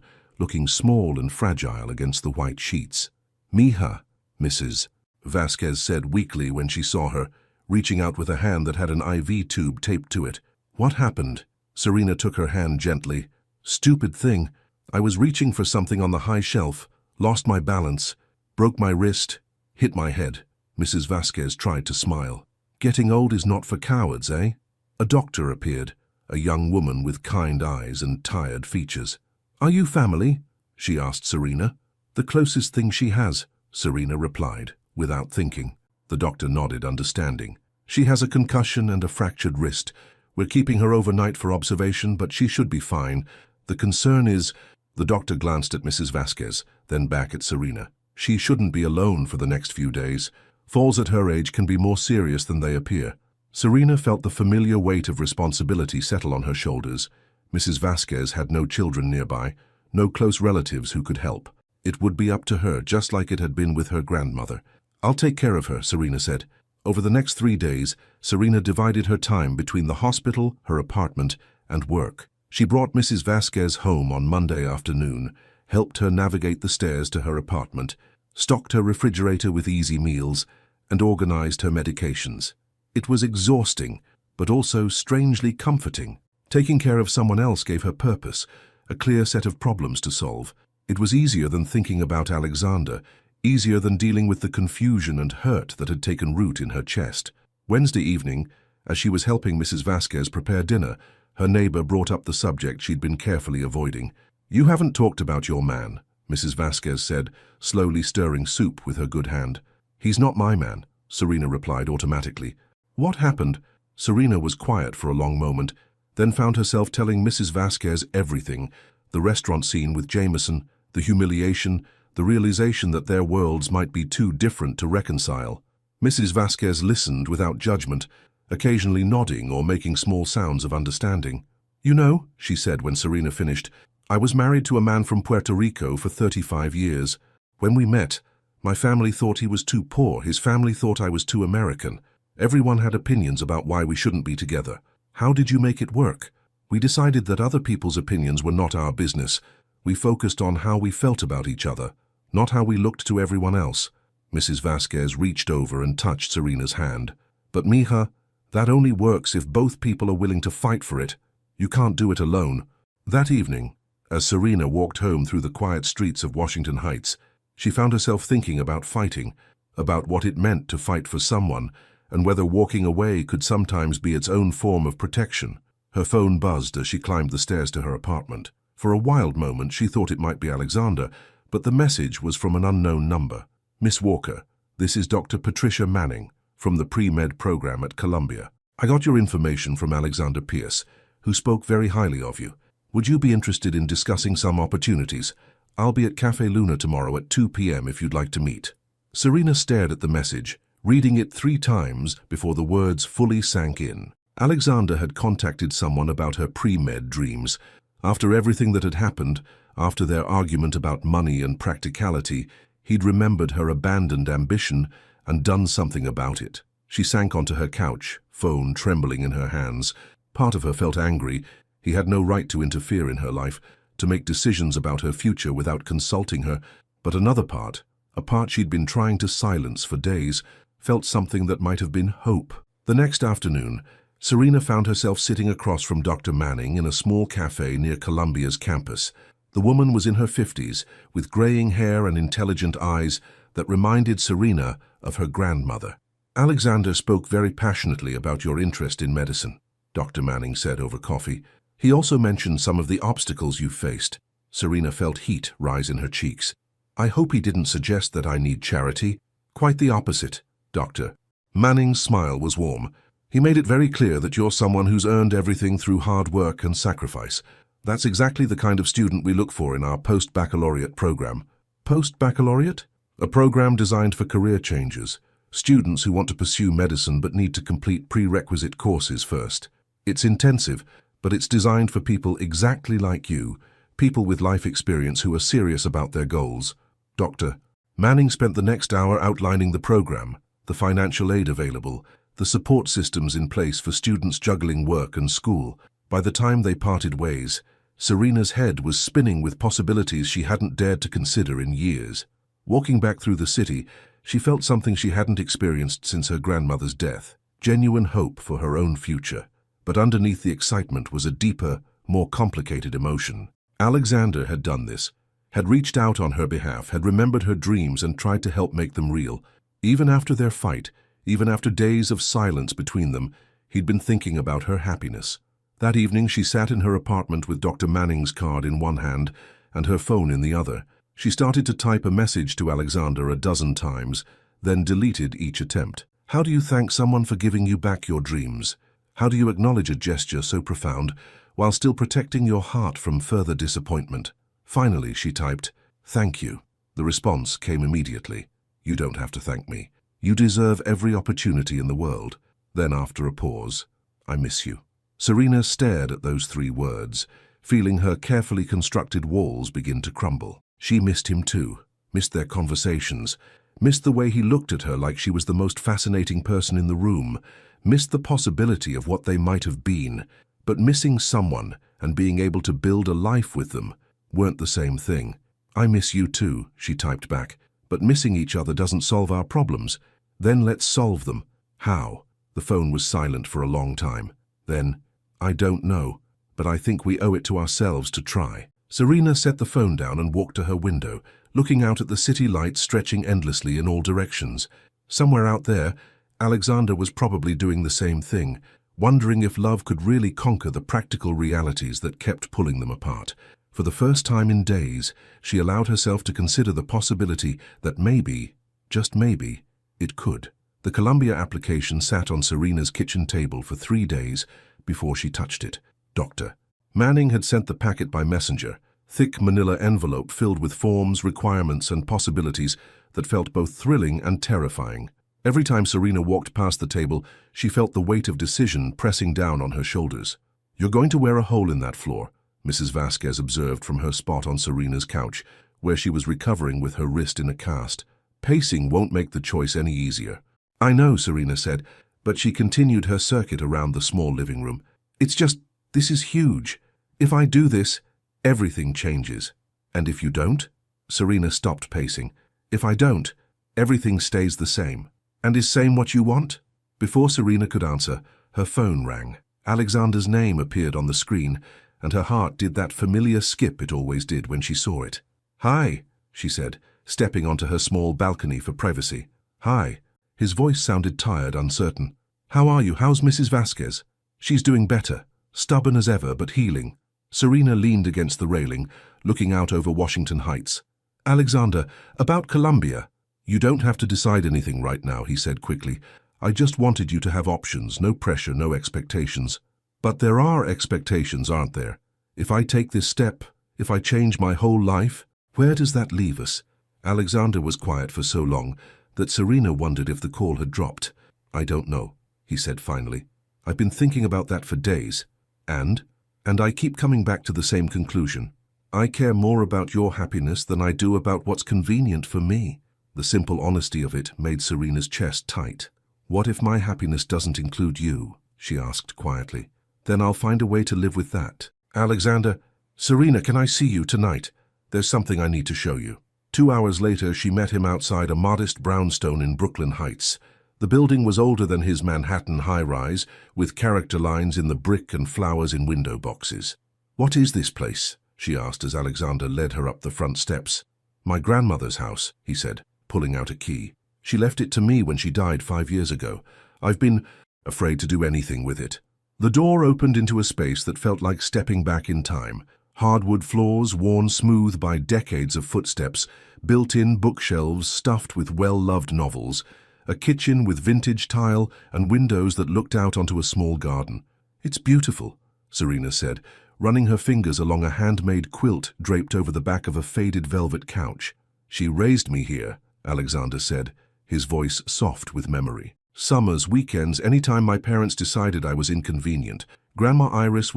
looking small and fragile against the white sheets. "Mija," Mrs. Vasquez said weakly when she saw her, reaching out with a hand that had an IV tube taped to it. "What happened?" Serena took her hand gently. "Stupid thing. I was reaching for something on the high shelf, lost my balance, broke my wrist, hit my head." Mrs. Vasquez tried to smile. "Getting old is not for cowards, eh?" A doctor appeared, a young woman with kind eyes and tired features. "Are you family?" she asked Serena. "The closest thing she has," Serena replied, without thinking. The doctor nodded, understanding. "She has a concussion and a fractured wrist. We're keeping her overnight for observation, but she should be fine. The concern is—" The doctor glanced at Mrs. Vasquez, then back at Serena. "She shouldn't be alone for the next few days. Falls at her age can be more serious than they appear." Serena felt the familiar weight of responsibility settle on her shoulders. Mrs. Vasquez had no children nearby, no close relatives who could help. It would be up to her, just like it had been with her grandmother. "I'll take care of her," Serena said. Over the next 3 days, Serena divided her time between the hospital, her apartment, and work. She brought Mrs. Vasquez home on Monday afternoon, helped her navigate the stairs to her apartment, stocked her refrigerator with easy meals, and organized her medications. It was exhausting, but also strangely comforting. Taking care of someone else gave her purpose, a clear set of problems to solve. It was easier than thinking about Alexander, easier than dealing with the confusion and hurt that had taken root in her chest. Wednesday evening, as she was helping Mrs. Vasquez prepare dinner, her neighbor brought up the subject she'd been carefully avoiding. "You haven't talked about your man," Mrs. Vasquez said, slowly stirring soup with her good hand. "He's not my man," Serena replied automatically. "What happened?" Serena was quiet for a long moment, then found herself telling Mrs. Vasquez everything: the restaurant scene with Jameson, the humiliation, the realization that their worlds might be too different to reconcile. Mrs. Vasquez listened without judgment, occasionally nodding or making small sounds of understanding. "You know," she said when Serena finished, "I was married to a man from Puerto Rico for 35 years. When we met, my family thought he was too poor. His family thought I was too American. Everyone had opinions about why we shouldn't be together. How did you make it work?" "We decided that other people's opinions were not our business. We focused on how we felt about each other, not how we looked to everyone else." Mrs. Vasquez reached over and touched Serena's hand. "But Mija, that only works if both people are willing to fight for it. You can't do it alone." That evening, as Serena walked home through the quiet streets of Washington Heights, she found herself thinking about fighting, about what it meant to fight for someone, and whether walking away could sometimes be its own form of protection. Her phone buzzed as she climbed the stairs to her apartment. For a wild moment she thought it might be Alexander, but the message was from an unknown number. "Miss Walker, this is Dr. Patricia Manning from the pre-med program at Columbia. I got your information from Alexander Pierce, who spoke very highly of you. Would you be interested in discussing some opportunities? I'll be at Cafe Luna tomorrow at 2 p.m. if you'd like to meet." Serena stared at the message, reading it 3 times before the words fully sank in. Alexander had contacted someone about her pre-med dreams. After everything that had happened, after their argument about money and practicality, he'd remembered her abandoned ambition and done something about it. She sank onto her couch, phone trembling in her hands. Part of her felt angry. He had no right to interfere in her life, to make decisions about her future without consulting her. But another part, a part she'd been trying to silence for days, felt something that might have been hope. The next afternoon, Serena found herself sitting across from Dr. Manning in a small cafe near Columbia's campus. The woman was in her 50s, with graying hair and intelligent eyes that reminded Serena of her grandmother. "Alexander spoke very passionately about your interest in medicine," Dr. Manning said over coffee. "He also mentioned some of the obstacles you've faced." Serena felt heat rise in her cheeks. "I hope he didn't suggest that I need charity." "Quite the opposite, Doctor." Manning's smile was warm. He made it very clear that you're someone who's earned everything through hard work and sacrifice. That's exactly the kind of student we look for in our post-baccalaureate program. Post-baccalaureate? A program designed for career changers, students who want to pursue medicine but need to complete prerequisite courses first. It's intensive, but it's designed for people exactly like you, people with life experience who are serious about their goals. Dr. Manning spent the next hour outlining the program, the financial aid available, the support systems in place for students juggling work and school. By the time they parted ways, Serena's head was spinning with possibilities she hadn't dared to consider in years. Walking back through the city, she felt something she hadn't experienced since her grandmother's death, genuine hope for her own future. But underneath the excitement was a deeper, more complicated emotion. Alexander had done this, had reached out on her behalf, had remembered her dreams and tried to help make them real. Even after their fight, even after days of silence between them, he'd been thinking about her happiness. That evening she sat in her apartment with Dr. Manning's card in one hand and her phone in the other. She started to type a message to Alexander a dozen times, then deleted each attempt. How do you thank someone for giving you back your dreams? How do you acknowledge a gesture so profound while still protecting your heart from further disappointment? Finally, she typed, "Thank you." The response came immediately. "You don't have to thank me. You deserve every opportunity in the world." Then, after a pause, "I miss you." Serena stared at those 3 words, feeling her carefully constructed walls begin to crumble. She missed him too, missed their conversations, missed the way he looked at her like she was the most fascinating person in the room, missed the possibility of what they might have been. But missing someone and being able to build a life with them weren't the same thing. "I miss you too," she typed back, "but missing each other doesn't solve our problems. Then let's solve them." "How?" The phone was silent for a long time. Then, "I don't know, but I think we owe it to ourselves to try." Serena set the phone down and walked to her window, looking out at the city lights stretching endlessly in all directions. Somewhere out there, Alexander was probably doing the same thing, wondering if love could really conquer the practical realities that kept pulling them apart. For the first time in days, she allowed herself to consider the possibility that maybe, just maybe, it could. The Columbia application sat on Serena's kitchen table for 3 days before she touched it. Dr. Manning had sent the packet by messenger, thick manila envelope filled with forms, requirements, and possibilities that felt both thrilling and terrifying. Every time Serena walked past the table, she felt the weight of decision pressing down on her shoulders. "You're going to wear a hole in that floor," Mrs. Vasquez observed from her spot on Serena's couch, where she was recovering with her wrist in a cast. "Pacing won't make the choice any easier." "I know," Serena said, but she continued her circuit around the small living room. "It's just, this is huge. If I do this, everything changes. And if you don't?" Serena stopped pacing. "If I don't, everything stays the same. And is same what you want?" Before Serena could answer, her phone rang. Alexander's name appeared on the screen, and her heart did that familiar skip it always did when she saw it. "Hi," she said, stepping onto her small balcony for privacy. "Hi." His voice sounded tired, uncertain. "How are you? How's Mrs. Vasquez?" "She's doing better. Stubborn as ever, but healing." Serena leaned against the railing, looking out over Washington Heights. "Alexander, about Columbia." "You don't have to decide anything right now," he said quickly. "I just wanted you to have options, no pressure, no expectations." "But there are expectations, aren't there? If I take this step, if I change my whole life, where does that leave us?" Alexander was quiet for so long that Serena wondered if the call had dropped. "I don't know," he said finally. "I've been thinking about that for days. And I keep coming back to the same conclusion. I care more about your happiness than I do about what's convenient for me." The simple honesty of it made Serena's chest tight. "What if my happiness doesn't include you?" she asked quietly. "Then I'll find a way to live with that." "Alexander, Serena, can I see you tonight? There's something I need to show you." 2 hours later, she met him outside a modest brownstone in Brooklyn Heights. The building was older than his Manhattan high-rise, with character lines in the brick and flowers in window boxes. "What is this place?" she asked as Alexander led her up the front steps. "My grandmother's house," he said, pulling out a key. "She left it to me when she died 5 years ago. I've been afraid to do anything with it." The door opened into a space that felt like stepping back in time. Hardwood floors, worn smooth by decades of footsteps, built-in bookshelves stuffed with well-loved novels, A kitchen with vintage tile and windows that looked out onto a small garden. "It's beautiful," Serena said, running her fingers along a handmade quilt draped over the back of a faded velvet couch. "She raised me here," Alexander said, his voice soft with memory. "Summers, weekends, anytime my parents decided I was inconvenient. Grandma Iris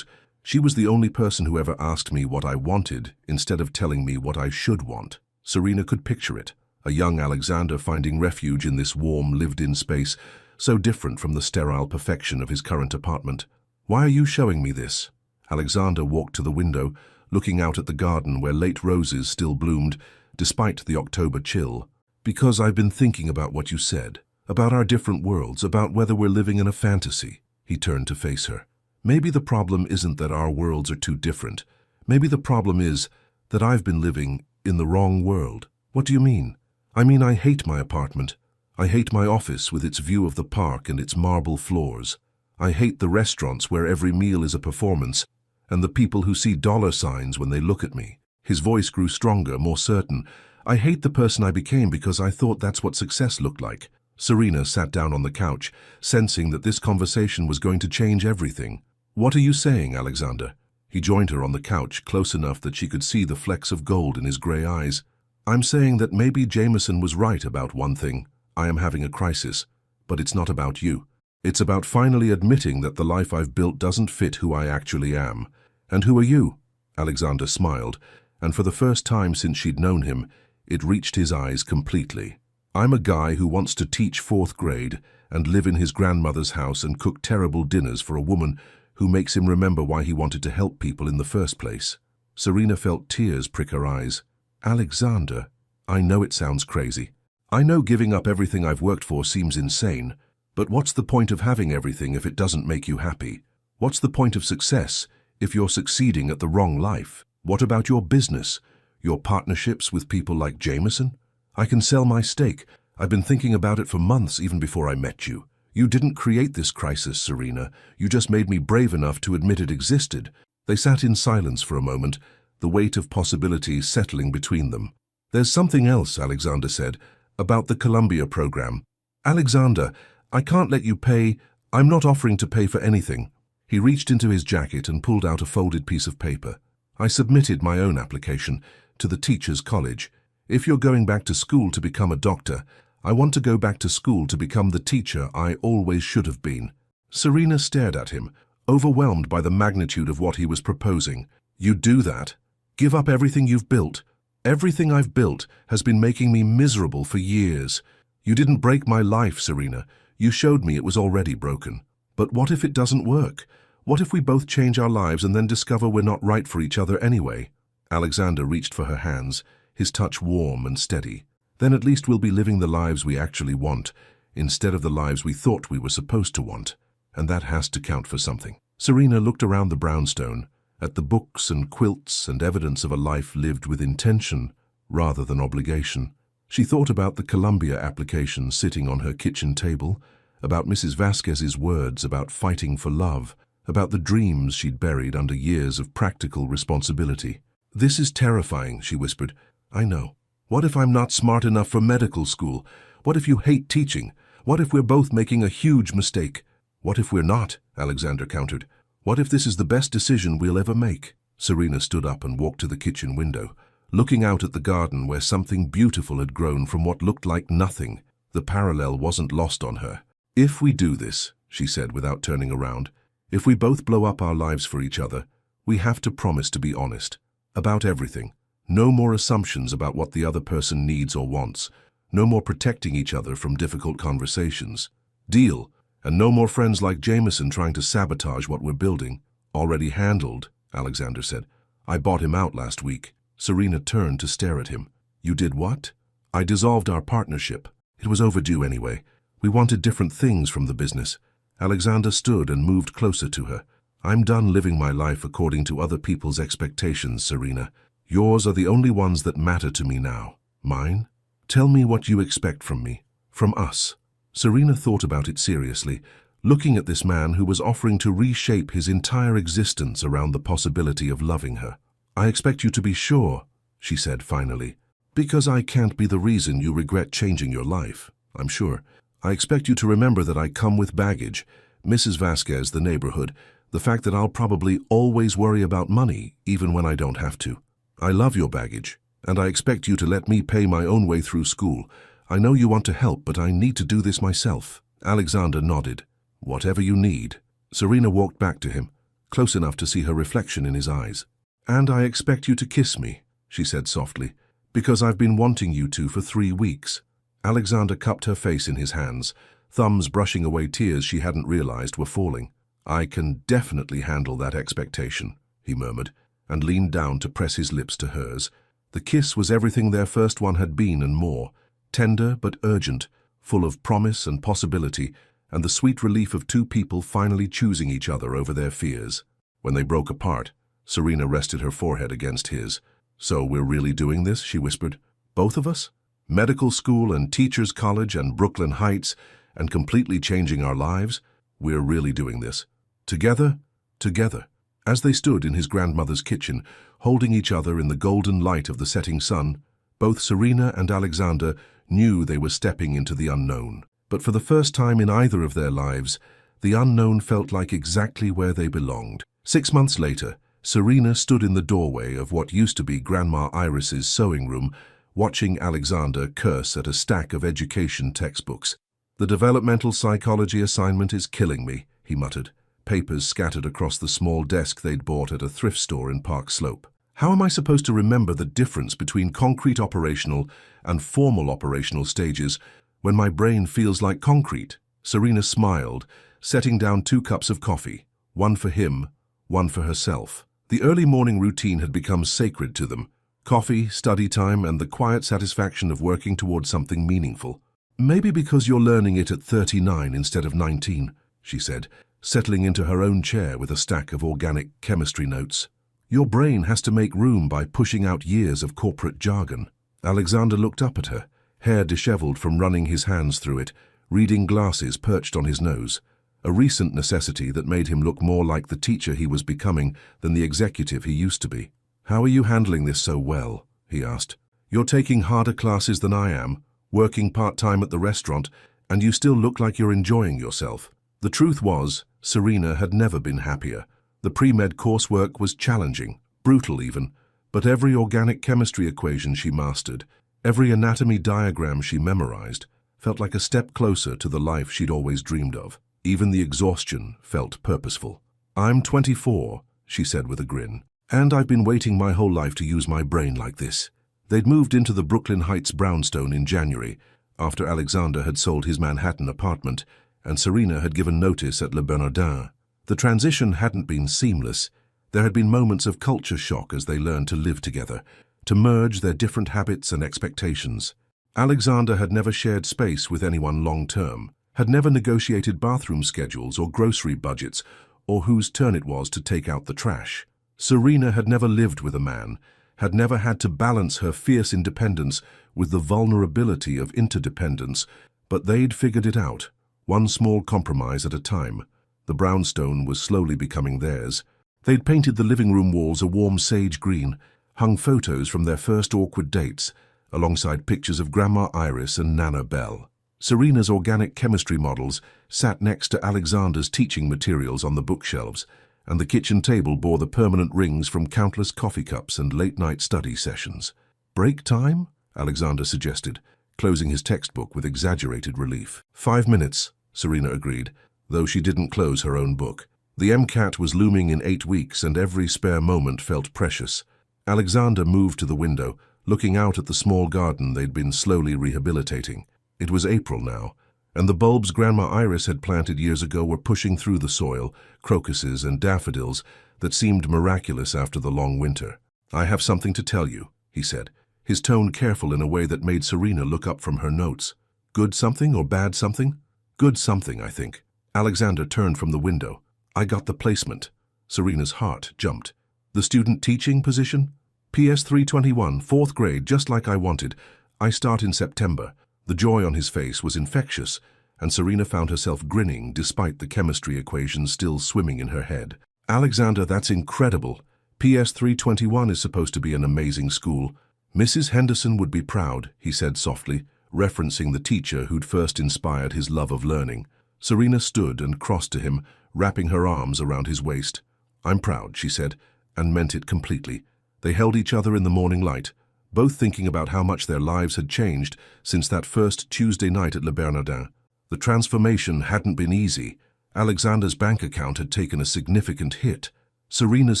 she was the only person who ever asked me what I wanted instead of telling me what I should want." Serena could picture it, a young Alexander finding refuge in this warm, lived-in space, so different from the sterile perfection of his current apartment. "Why are you showing me this?" Alexander walked to the window, looking out at the garden where late roses still bloomed, despite the October chill. "Because I've been thinking about what you said, about our different worlds, about whether we're living in a fantasy." He turned to face her. "Maybe the problem isn't that our worlds are too different. Maybe the problem is that I've been living in the wrong world." "What do you mean?" "I mean, I hate my apartment. I hate my office with its view of the park and its marble floors. I hate the restaurants where every meal is a performance, and the people who see dollar signs when they look at me." His voice grew stronger, more certain. "I hate the person I became because I thought that's what success looked like." Serena sat down on the couch, sensing that this conversation was going to change everything. "What are you saying, Alexander?" He joined her on the couch, close enough that she could see the flecks of gold in his grey eyes. "I'm saying that maybe Jameson was right about one thing. I am having a crisis. But it's not about you. It's about finally admitting that the life I've built doesn't fit who I actually am." "And who are you?" Alexander smiled, and for the first time since she'd known him, it reached his eyes completely. "I'm a guy who wants to teach 4th grade and live in his grandmother's house and cook terrible dinners for a woman who makes him remember why he wanted to help people in the first place." Serena felt tears prick her eyes. "Alexander, I know it sounds crazy. I know giving up everything I've worked for seems insane, but what's the point of having everything if it doesn't make you happy? What's the point of success if you're succeeding at the wrong life? What about your business, your partnerships with people like Jameson? I can sell my stake. I've been thinking about it for months, even before I met you. You didn't create this crisis, Serena. You just made me brave enough to admit it existed." They sat in silence for a moment, the weight of possibilities settling between them. "There's something else," Alexander said, "about the Columbia program." "Alexander, I can't let you pay. I'm not offering to pay for anything." He reached into his jacket and pulled out a folded piece of paper. "I submitted my own application to the Teachers' College. If you're going back to school to become a doctor, I want to go back to school to become the teacher I always should have been." Serena stared at him, overwhelmed by the magnitude of what he was proposing. "You'd do that? Give up everything you've built? Everything I've built has been making me miserable for years. You didn't break my life, Serena. You showed me it was already broken. But what if it doesn't work? What if we both change our lives and then discover we're not right for each other anyway?" Alexander reached for her hands, his touch warm and steady. "Then at least we'll be living the lives we actually want, instead of the lives we thought we were supposed to want. And that has to count for something." Serena looked around the brownstone, at the books and quilts and evidence of a life lived with intention rather than obligation. She thought about the Columbia application sitting on her kitchen table, about Mrs. Vasquez's words about fighting for love, about the dreams she'd buried under years of practical responsibility. "This is terrifying," she whispered. "I know. What if I'm not smart enough for medical school? What if you hate teaching? What if we're both making a huge mistake?" "What if we're not?" Alexander countered. "What if this is the best decision we'll ever make?" Serena stood up and walked to the kitchen window, looking out at the garden where something beautiful had grown from what looked like nothing. The parallel wasn't lost on her. "If we do this," she said without turning around, "if we both blow up our lives for each other, we have to promise to be honest. About everything. No more assumptions about what the other person needs or wants. No more protecting each other from difficult conversations. Deal. And no more friends like Jameson trying to sabotage what we're building." "Already handled," Alexander said. "I bought him out last week." Serena turned to stare at him. "You did what?" "I dissolved our partnership. It was overdue anyway. We wanted different things from the business." Alexander stood and moved closer to her. "I'm done living my life according to other people's expectations, Serena. Yours are the only ones that matter to me now. Mine? Tell me what you expect from me, from us." Serena thought about it seriously, looking at this man who was offering to reshape his entire existence around the possibility of loving her. "I expect you to be sure," she said finally, "because I can't be the reason you regret changing your life, I'm sure. I expect you to remember that I come with baggage. Mrs. Vasquez, the neighborhood, the fact that I'll probably always worry about money, even when I don't have to. I love your baggage, and I expect you to let me pay my own way through school. I know you want to help, but I need to do this myself." Alexander nodded. "Whatever you need." Serena walked back to him, close enough to see her reflection in his eyes. "And I expect you to kiss me," she said softly, "because I've been wanting you to for 3 weeks." Alexander cupped her face in his hands, thumbs brushing away tears she hadn't realized were falling. "I can definitely handle that expectation," he murmured, and leaned down to press his lips to hers. The kiss was everything their first one had been and more, tender but urgent, full of promise and possibility, and the sweet relief of two people finally choosing each other over their fears. When they broke apart, Serena rested her forehead against his. "So we're really doing this?" she whispered. "Both of us? Medical school and teachers' college and Brooklyn Heights, and completely changing our lives? We're really doing this. Together? Together." As they stood in his grandmother's kitchen, holding each other in the golden light of the setting sun, both Serena and Alexander knew they were stepping into the unknown. But for the first time in either of their lives, the unknown felt like exactly where they belonged. 6 months later, Serena stood in the doorway of what used to be Grandma Iris's sewing room, watching Alexander curse at a stack of education textbooks. "The developmental psychology assignment is killing me," he muttered, papers scattered across the small desk they'd bought at a thrift store in Park Slope. "How am I supposed to remember the difference between concrete operational and formal operational stages when my brain feels like concrete?" Serena smiled, setting down 2 cups of coffee, one for him, one for herself. The early morning routine had become sacred to them. Coffee, study time, and the quiet satisfaction of working towards something meaningful. "Maybe because you're learning it at 39 instead of 19, she said, settling into her own chair with a stack of organic chemistry notes. "Your brain has to make room by pushing out years of corporate jargon." Alexander looked up at her, hair disheveled from running his hands through it, reading glasses perched on his nose, a recent necessity that made him look more like the teacher he was becoming than the executive he used to be. "How are you handling this so well?" he asked. "You're taking harder classes than I am, working part-time at the restaurant, and you still look like you're enjoying yourself." The truth was, Serena had never been happier. The pre-med coursework was challenging, brutal even, but every organic chemistry equation she mastered, every anatomy diagram she memorized, felt like a step closer to the life she'd always dreamed of. Even the exhaustion felt purposeful. "I'm 24, she said with a grin, "and I've been waiting my whole life to use my brain like this." They'd moved into the Brooklyn Heights brownstone in January, after Alexander had sold his Manhattan apartment, and Serena had given notice at Le Bernardin. The transition hadn't been seamless. There had been moments of culture shock as they learned to live together, to merge their different habits and expectations. Alexander had never shared space with anyone long-term, had never negotiated bathroom schedules or grocery budgets, or whose turn it was to take out the trash. Serena had never lived with a man, had never had to balance her fierce independence with the vulnerability of interdependence, but they'd figured it out, one small compromise at a time. The brownstone was slowly becoming theirs. They'd painted the living room walls a warm sage green, hung photos from their first awkward dates, alongside pictures of Grandma Iris and Nana Bell. Serena's organic chemistry models sat next to Alexander's teaching materials on the bookshelves, and the kitchen table bore the permanent rings from countless coffee cups and late-night study sessions. "Break time?" Alexander suggested, closing his textbook with exaggerated relief. 5 minutes, Serena agreed, though she didn't close her own book. The MCAT was looming in 8 weeks, and every spare moment felt precious. Alexander moved to the window, looking out at the small garden they'd been slowly rehabilitating. It was April now, and the bulbs Grandma Iris had planted years ago were pushing through the soil, crocuses and daffodils that seemed miraculous after the long winter. "I have something to tell you," he said, his tone careful in a way that made Serena look up from her notes. "Good something or bad something?" "Good something, I think." Alexander turned from the window. "I got the placement." Serena's heart jumped. "The student teaching position?" "PS 321, 4th grade, just like I wanted. I start in September." The joy on his face was infectious, and Serena found herself grinning despite the chemistry equations still swimming in her head. "Alexander, that's incredible. PS 321 is supposed to be an amazing school." "Mrs. Henderson would be proud," he said softly, referencing the teacher who'd first inspired his love of learning. Serena stood and crossed to him, wrapping her arms around his waist. "I'm proud," she said, and meant it completely. They held each other in the morning light, both thinking about how much their lives had changed since that first Tuesday night at Le Bernardin. The transformation hadn't been easy. Alexander's bank account had taken a significant hit. Serena's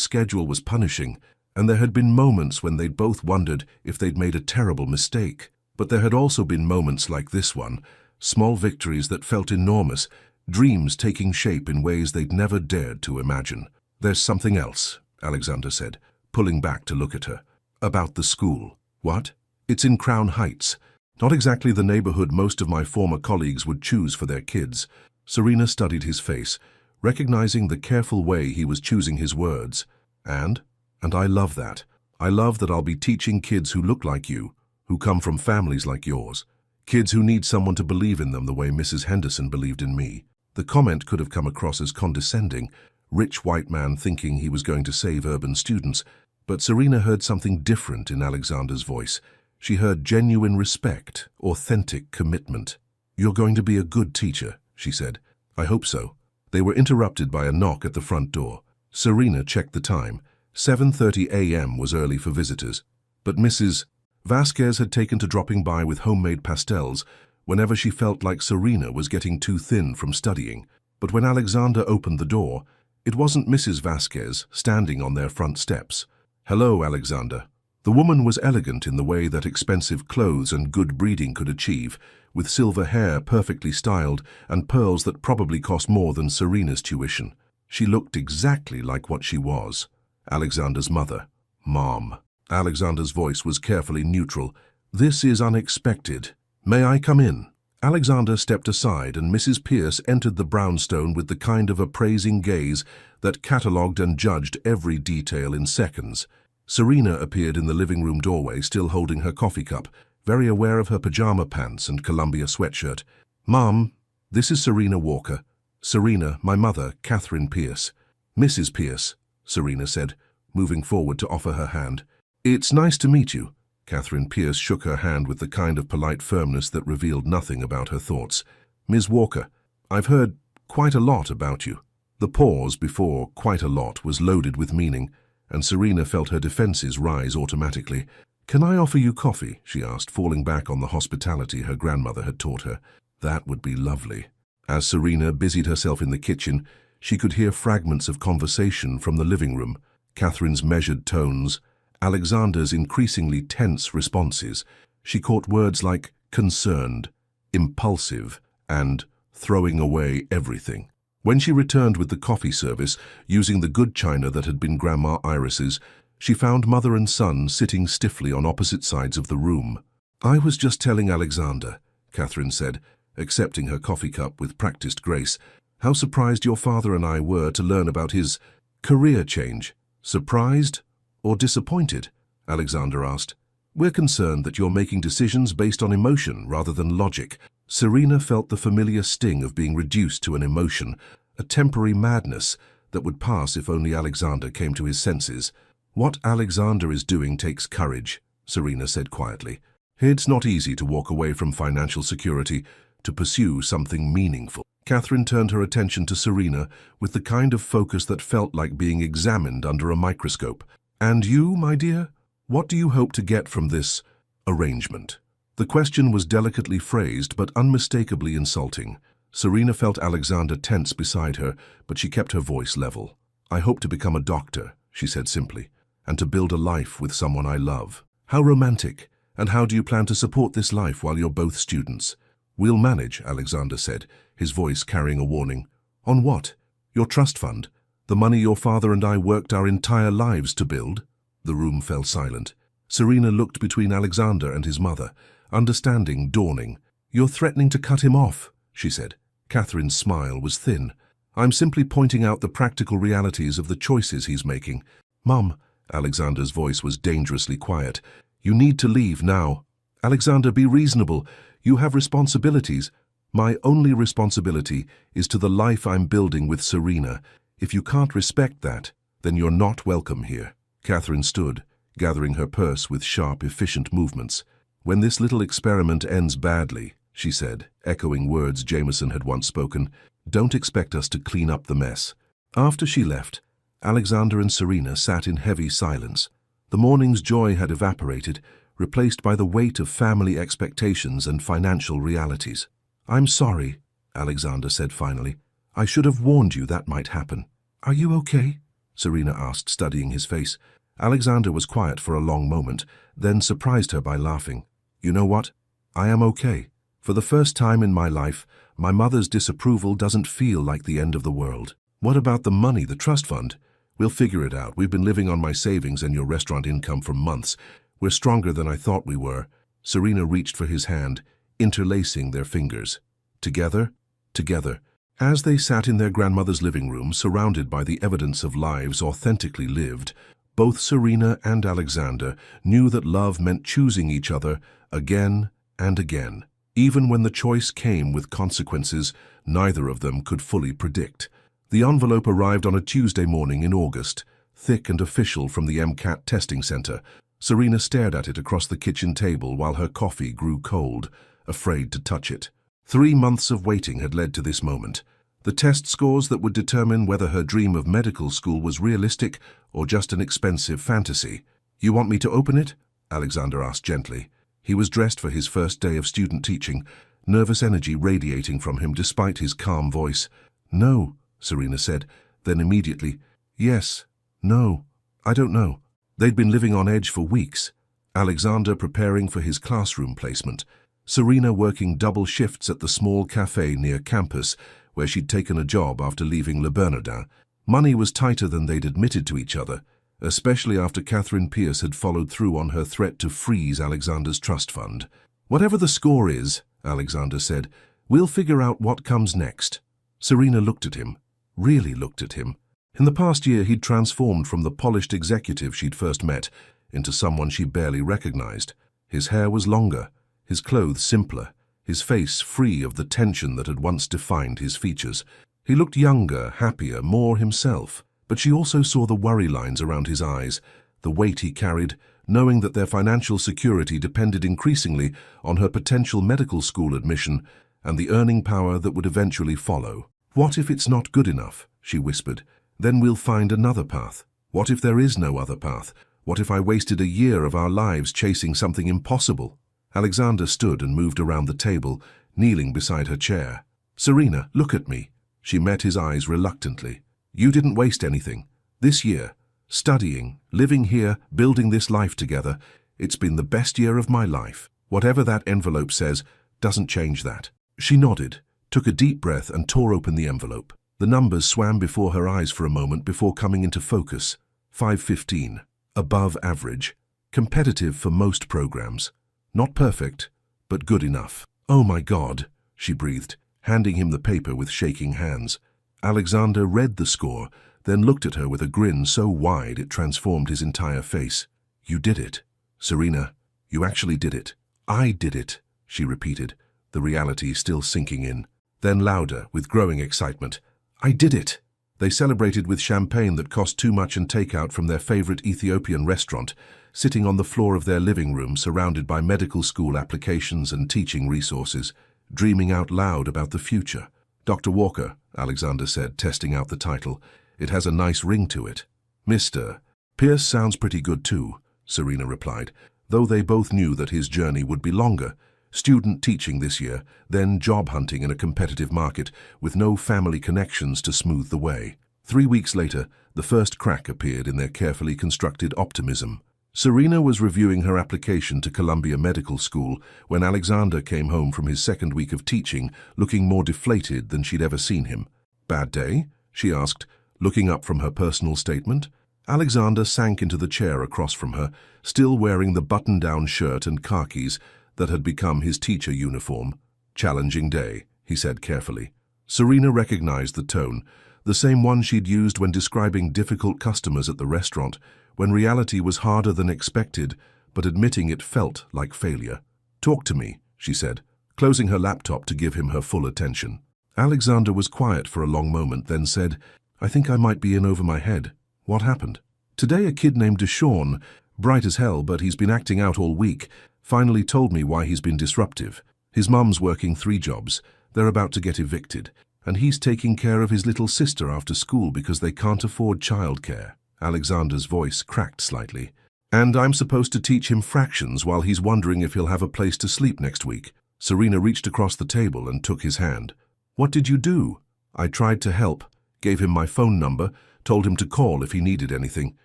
schedule was punishing, and there had been moments when they'd both wondered if they'd made a terrible mistake. But there had also been moments like this one, small victories that felt enormous, dreams taking shape in ways they'd never dared to imagine. "There's something else," Alexander said, pulling back to look at her. "About the school." "What?" "It's in Crown Heights. Not exactly the neighborhood most of my former colleagues would choose for their kids." Serena studied his face, recognizing the careful way he was choosing his words. And I love that. I love that I'll be teaching kids who look like you, who come from families like yours. Kids who need someone to believe in them the way Mrs. Henderson believed in me." The comment could have come across as condescending, rich white man thinking he was going to save urban students, but Serena heard something different in Alexander's voice. She heard genuine respect, authentic commitment. "You're going to be a good teacher," she said. "I hope so." They were interrupted by a knock at the front door. Serena checked the time. 7:30 a.m. was early for visitors. But Mrs. Vasquez had taken to dropping by with homemade pastels whenever she felt like Serena was getting too thin from studying. But when Alexander opened the door, it wasn't Mrs. Vasquez standing on their front steps. "Hello, Alexander." The woman was elegant in the way that expensive clothes and good breeding could achieve, with silver hair perfectly styled and pearls that probably cost more than Serena's tuition. She looked exactly like what she was, Alexander's mother. "Mom." Alexander's voice was carefully neutral. "This is unexpected. May I come in?" Alexander stepped aside and Mrs. Pierce entered the brownstone with the kind of appraising gaze that catalogued and judged every detail in seconds. Serena appeared in the living room doorway, still holding her coffee cup, very aware of her pajama pants and Columbia sweatshirt. "Mom, this is Serena Walker." "Serena, my mother, Catherine Pierce." "Mrs. Pierce," Serena said, moving forward to offer her hand. "It's nice to meet you." Catherine Pierce shook her hand with the kind of polite firmness that revealed nothing about her thoughts. "Ms. Walker, I've heard quite a lot about you." The pause before "quite a lot" was loaded with meaning, and Serena felt her defenses rise automatically. "Can I offer you coffee?" she asked, falling back on the hospitality her grandmother had taught her. "That would be lovely." As Serena busied herself in the kitchen, she could hear fragments of conversation from the living room, Catherine's measured tones, Alexander's increasingly tense responses. She caught words like concerned, impulsive, and throwing away everything. When she returned with the coffee service, using the good china that had been Grandma Iris's, she found mother and son sitting stiffly on opposite sides of the room. "I was just telling Alexander," Catherine said, accepting her coffee cup with practiced grace, "how surprised your father and I were to learn about his career change." "Surprised or disappointed?" Alexander asked. "We're concerned that you're making decisions based on emotion rather than logic." Serena felt the familiar sting of being reduced to an emotion, a temporary madness that would pass if only Alexander came to his senses. "What Alexander is doing takes courage," Serena said quietly. "It's not easy to walk away from financial security to pursue something meaningful." Catherine turned her attention to Serena with the kind of focus that felt like being examined under a microscope. "And you, my dear? What do you hope to get from this arrangement?" The question was delicately phrased but unmistakably insulting. Serena felt Alexander tense beside her, but she kept her voice level. "I hope to become a doctor," she said simply, "and to build a life with someone I love." "How romantic! And how do you plan to support this life while you're both students?" "We'll manage," Alexander said, his voice carrying a warning. "On what? Your trust fund? The money your father and I worked our entire lives to build?" The room fell silent. Serena looked between Alexander and his mother, understanding dawning. "You're threatening to cut him off," she said. Catherine's smile was thin. "I'm simply pointing out the practical realities of the choices he's making." "Mum," Alexander's voice was dangerously quiet, "you need to leave now." "Alexander, be reasonable. You have responsibilities." "My only responsibility is to the life I'm building with Serena. If you can't respect that, then you're not welcome here." Catherine stood, gathering her purse with sharp, efficient movements. "When this little experiment ends badly," she said, echoing words Jameson had once spoken, "don't expect us to clean up the mess." After she left, Alexander and Serena sat in heavy silence. The morning's joy had evaporated, replaced by the weight of family expectations and financial realities. "I'm sorry," Alexander said finally. "I should have warned you that might happen." "Are you okay?" Serena asked, studying his face. Alexander was quiet for a long moment, then surprised her by laughing. "You know what? I am okay. For the first time in my life, my mother's disapproval doesn't feel like the end of the world." "What about the money, the trust fund?" "We'll figure it out. We've been living on my savings and your restaurant income for months. We're stronger than I thought we were." Serena reached for his hand, interlacing their fingers. Together, together. As they sat in their grandmother's living room, surrounded by the evidence of lives authentically lived, both Serena and Alexander knew that love meant choosing each other again and again. Even when the choice came with consequences neither of them could fully predict. The envelope arrived on a Tuesday morning in August, thick and official from the MCAT testing center. Serena stared at it across the kitchen table while her coffee grew cold, afraid to touch it. 3 months of waiting had led to this moment. The test scores that would determine whether her dream of medical school was realistic or just an expensive fantasy. "You want me to open it?" Alexander asked gently. He was dressed for his first day of student teaching, nervous energy radiating from him despite his calm voice. "No," Serena said, then immediately, "Yes, no, I don't know." They'd been living on edge for weeks. Alexander preparing for his classroom placement, Serena working double shifts at the small cafe near campus where she'd taken a job after leaving Le Bernardin. Money was tighter than they'd admitted to each other, especially after Catherine Pierce had followed through on her threat to freeze Alexander's trust fund. "Whatever the score is," Alexander said, "we'll figure out what comes next." Serena looked at him, really looked at him. In the past year, he'd transformed from the polished executive she'd first met into someone she barely recognized. His hair was longer, his clothes simpler, his face free of the tension that had once defined his features. He looked younger, happier, more himself. But she also saw the worry lines around his eyes, the weight he carried, knowing that their financial security depended increasingly on her potential medical school admission and the earning power that would eventually follow. "What if it's not good enough?" she whispered. "Then we'll find another path. What if there is no other path? What if I wasted a year of our lives chasing something impossible?" Alexander stood and moved around the table, kneeling beside her chair. "Serena, look at me." She met his eyes reluctantly. "You didn't waste anything. This year, studying, living here, building this life together, it's been the best year of my life. Whatever that envelope says doesn't change that." She nodded, took a deep breath and tore open the envelope. The numbers swam before her eyes for a moment before coming into focus. 515. Above average. Competitive for most programs. Not perfect, but good enough. "Oh my God," she breathed, handing him the paper with shaking hands. Alexander read the score, then looked at her with a grin so wide it transformed his entire face. "You did it. Serena, you actually did it." "I did it," she repeated, the reality still sinking in. Then louder, with growing excitement, "I did it." They celebrated with champagne that cost too much and takeout from their favorite Ethiopian restaurant, sitting on the floor of their living room surrounded by medical school applications and teaching resources, dreaming out loud about the future. "Dr. Walker," Alexander said, testing out the title. "It has a nice ring to it." "Mr. Pierce sounds pretty good too," Serena replied, though they both knew that his journey would be longer. Student teaching this year, then job hunting in a competitive market, with no family connections to smooth the way. 3 weeks later, the first crack appeared in their carefully constructed optimism. Serena was reviewing her application to Columbia Medical School when Alexander came home from his second week of teaching, looking more deflated than she'd ever seen him. "Bad day?" she asked, looking up from her personal statement. Alexander sank into the chair across from her, still wearing the button-down shirt and khakis that had become his teacher uniform. "Challenging day," he said carefully. Serena recognized the tone, the same one she'd used when describing difficult customers at the restaurant, when reality was harder than expected, but admitting it felt like failure. "Talk to me," she said, closing her laptop to give him her full attention. Alexander was quiet for a long moment, then said, "I think I might be in over my head. What happened?" "Today a kid named Deshawn Bright as hell, but he's been acting out all week. Finally told me why he's been disruptive. His mum's working 3 jobs. They're about to get evicted. And he's taking care of his little sister after school because they can't afford childcare. Alexander's voice cracked slightly. And I'm supposed to teach him fractions while he's wondering if he'll have a place to sleep next week. Serena reached across the table and took his hand. What did you do? I tried to help, gave him my phone number, told him to call if he needed anything,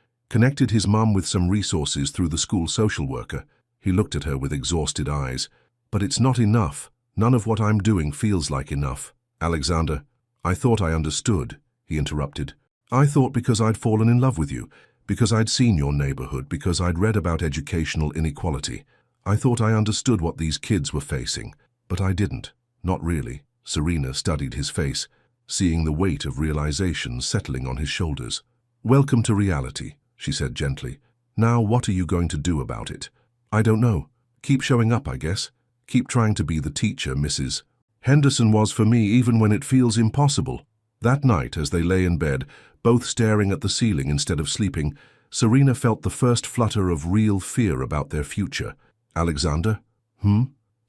connected his mum with some resources through the school social worker. He looked at her with exhausted eyes. But it's not enough. None of what I'm doing feels like enough. Alexander, I thought I understood, he interrupted. I thought because I'd fallen in love with you, because I'd seen your neighborhood, because I'd read about educational inequality. I thought I understood what these kids were facing, but I didn't. Not really. Serena studied his face, seeing the weight of realization settling on his shoulders. Welcome to reality, she said gently. Now what are you going to do about it? I don't know. Keep showing up, I guess. Keep trying to be the teacher, Mrs. Henderson was for me even when it feels impossible. That night, as they lay in bed, both staring at the ceiling instead of sleeping, Serena felt the first flutter of real fear about their future. Alexander?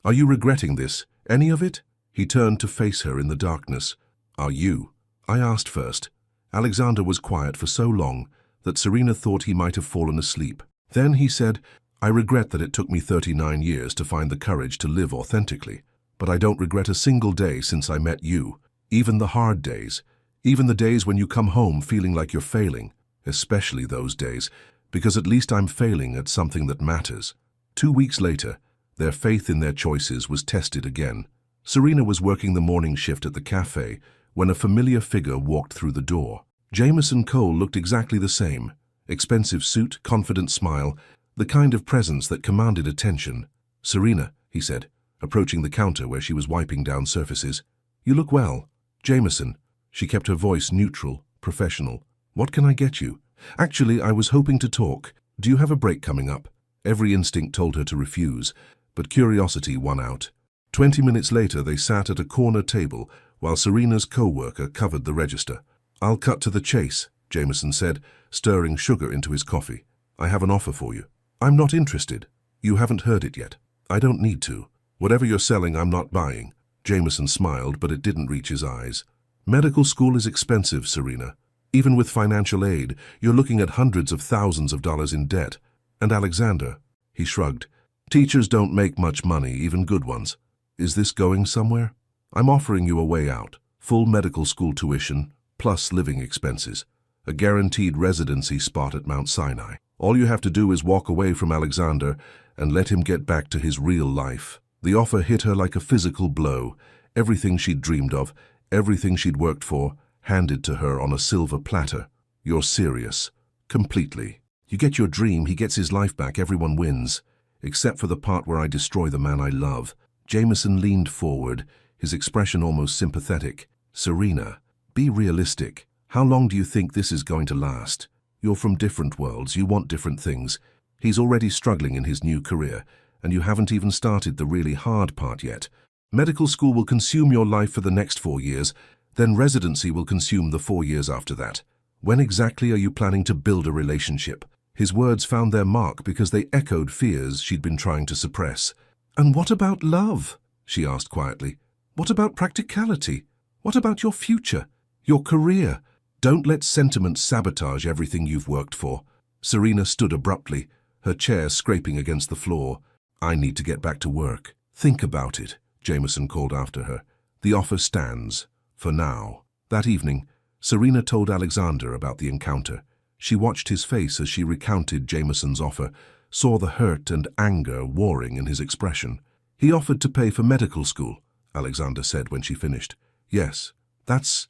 Are you regretting this? Any of it? He turned to face her in the darkness. Are you? I asked first. Alexander was quiet for so long that Serena thought he might have fallen asleep. Then he said, I regret that it took me 39 years to find the courage to live authentically. But I don't regret a single day since I met you. Even the hard days. Even the days when you come home feeling like you're failing. Especially those days, because at least I'm failing at something that matters. 2 weeks later, their faith in their choices was tested again. Serena was working the morning shift at the cafe when a familiar figure walked through the door. Jameson Cole looked exactly the same. Expensive suit, confident smile, the kind of presence that commanded attention. Serena, he said, approaching the counter where she was wiping down surfaces. You look well. Jameson. She kept her voice neutral, professional. What can I get you? Actually, I was hoping to talk. Do you have a break coming up? Every instinct told her to refuse, but curiosity won out. 20 minutes later, they sat at a corner table while Serena's co-worker covered the register. I'll cut to the chase, Jameson said, stirring sugar into his coffee. I have an offer for you. I'm not interested. You haven't heard it yet. I don't need to. Whatever you're selling, I'm not buying. Jameson smiled, but it didn't reach his eyes. Medical school is expensive, Serena. Even with financial aid, you're looking at hundreds of thousands of dollars in debt. And Alexander, he shrugged. Teachers don't make much money, even good ones. Is this going somewhere? I'm offering you a way out. Full medical school tuition, plus living expenses. A guaranteed residency spot at Mount Sinai. All you have to do is walk away from Alexander and let him get back to his real life. The offer hit her like a physical blow. Everything she'd dreamed of, everything she'd worked for, handed to her on a silver platter. You're serious. Completely. You get your dream, he gets his life back, everyone wins. Except for the part where I destroy the man I love. Jameson leaned forward, his expression almost sympathetic. Serena, be realistic. How long do you think this is going to last? You're from different worlds, you want different things. He's already struggling in his new career, and you haven't even started the really hard part yet. Medical school will consume your life for the next 4 years, then residency will consume the 4 years after that. When exactly are you planning to build a relationship? His words found their mark because they echoed fears she'd been trying to suppress. And what about love? She asked quietly. What about practicality? What about your future? Your career? Don't let sentiment sabotage everything you've worked for. Serena stood abruptly, her chair scraping against the floor. I need to get back to work. Think about it, Jameson called after her. The offer stands, for now. That evening, Serena told Alexander about the encounter. She watched his face as she recounted Jameson's offer, saw the hurt and anger warring in his expression. He offered to pay for medical school, Alexander said when she finished. Yes, that's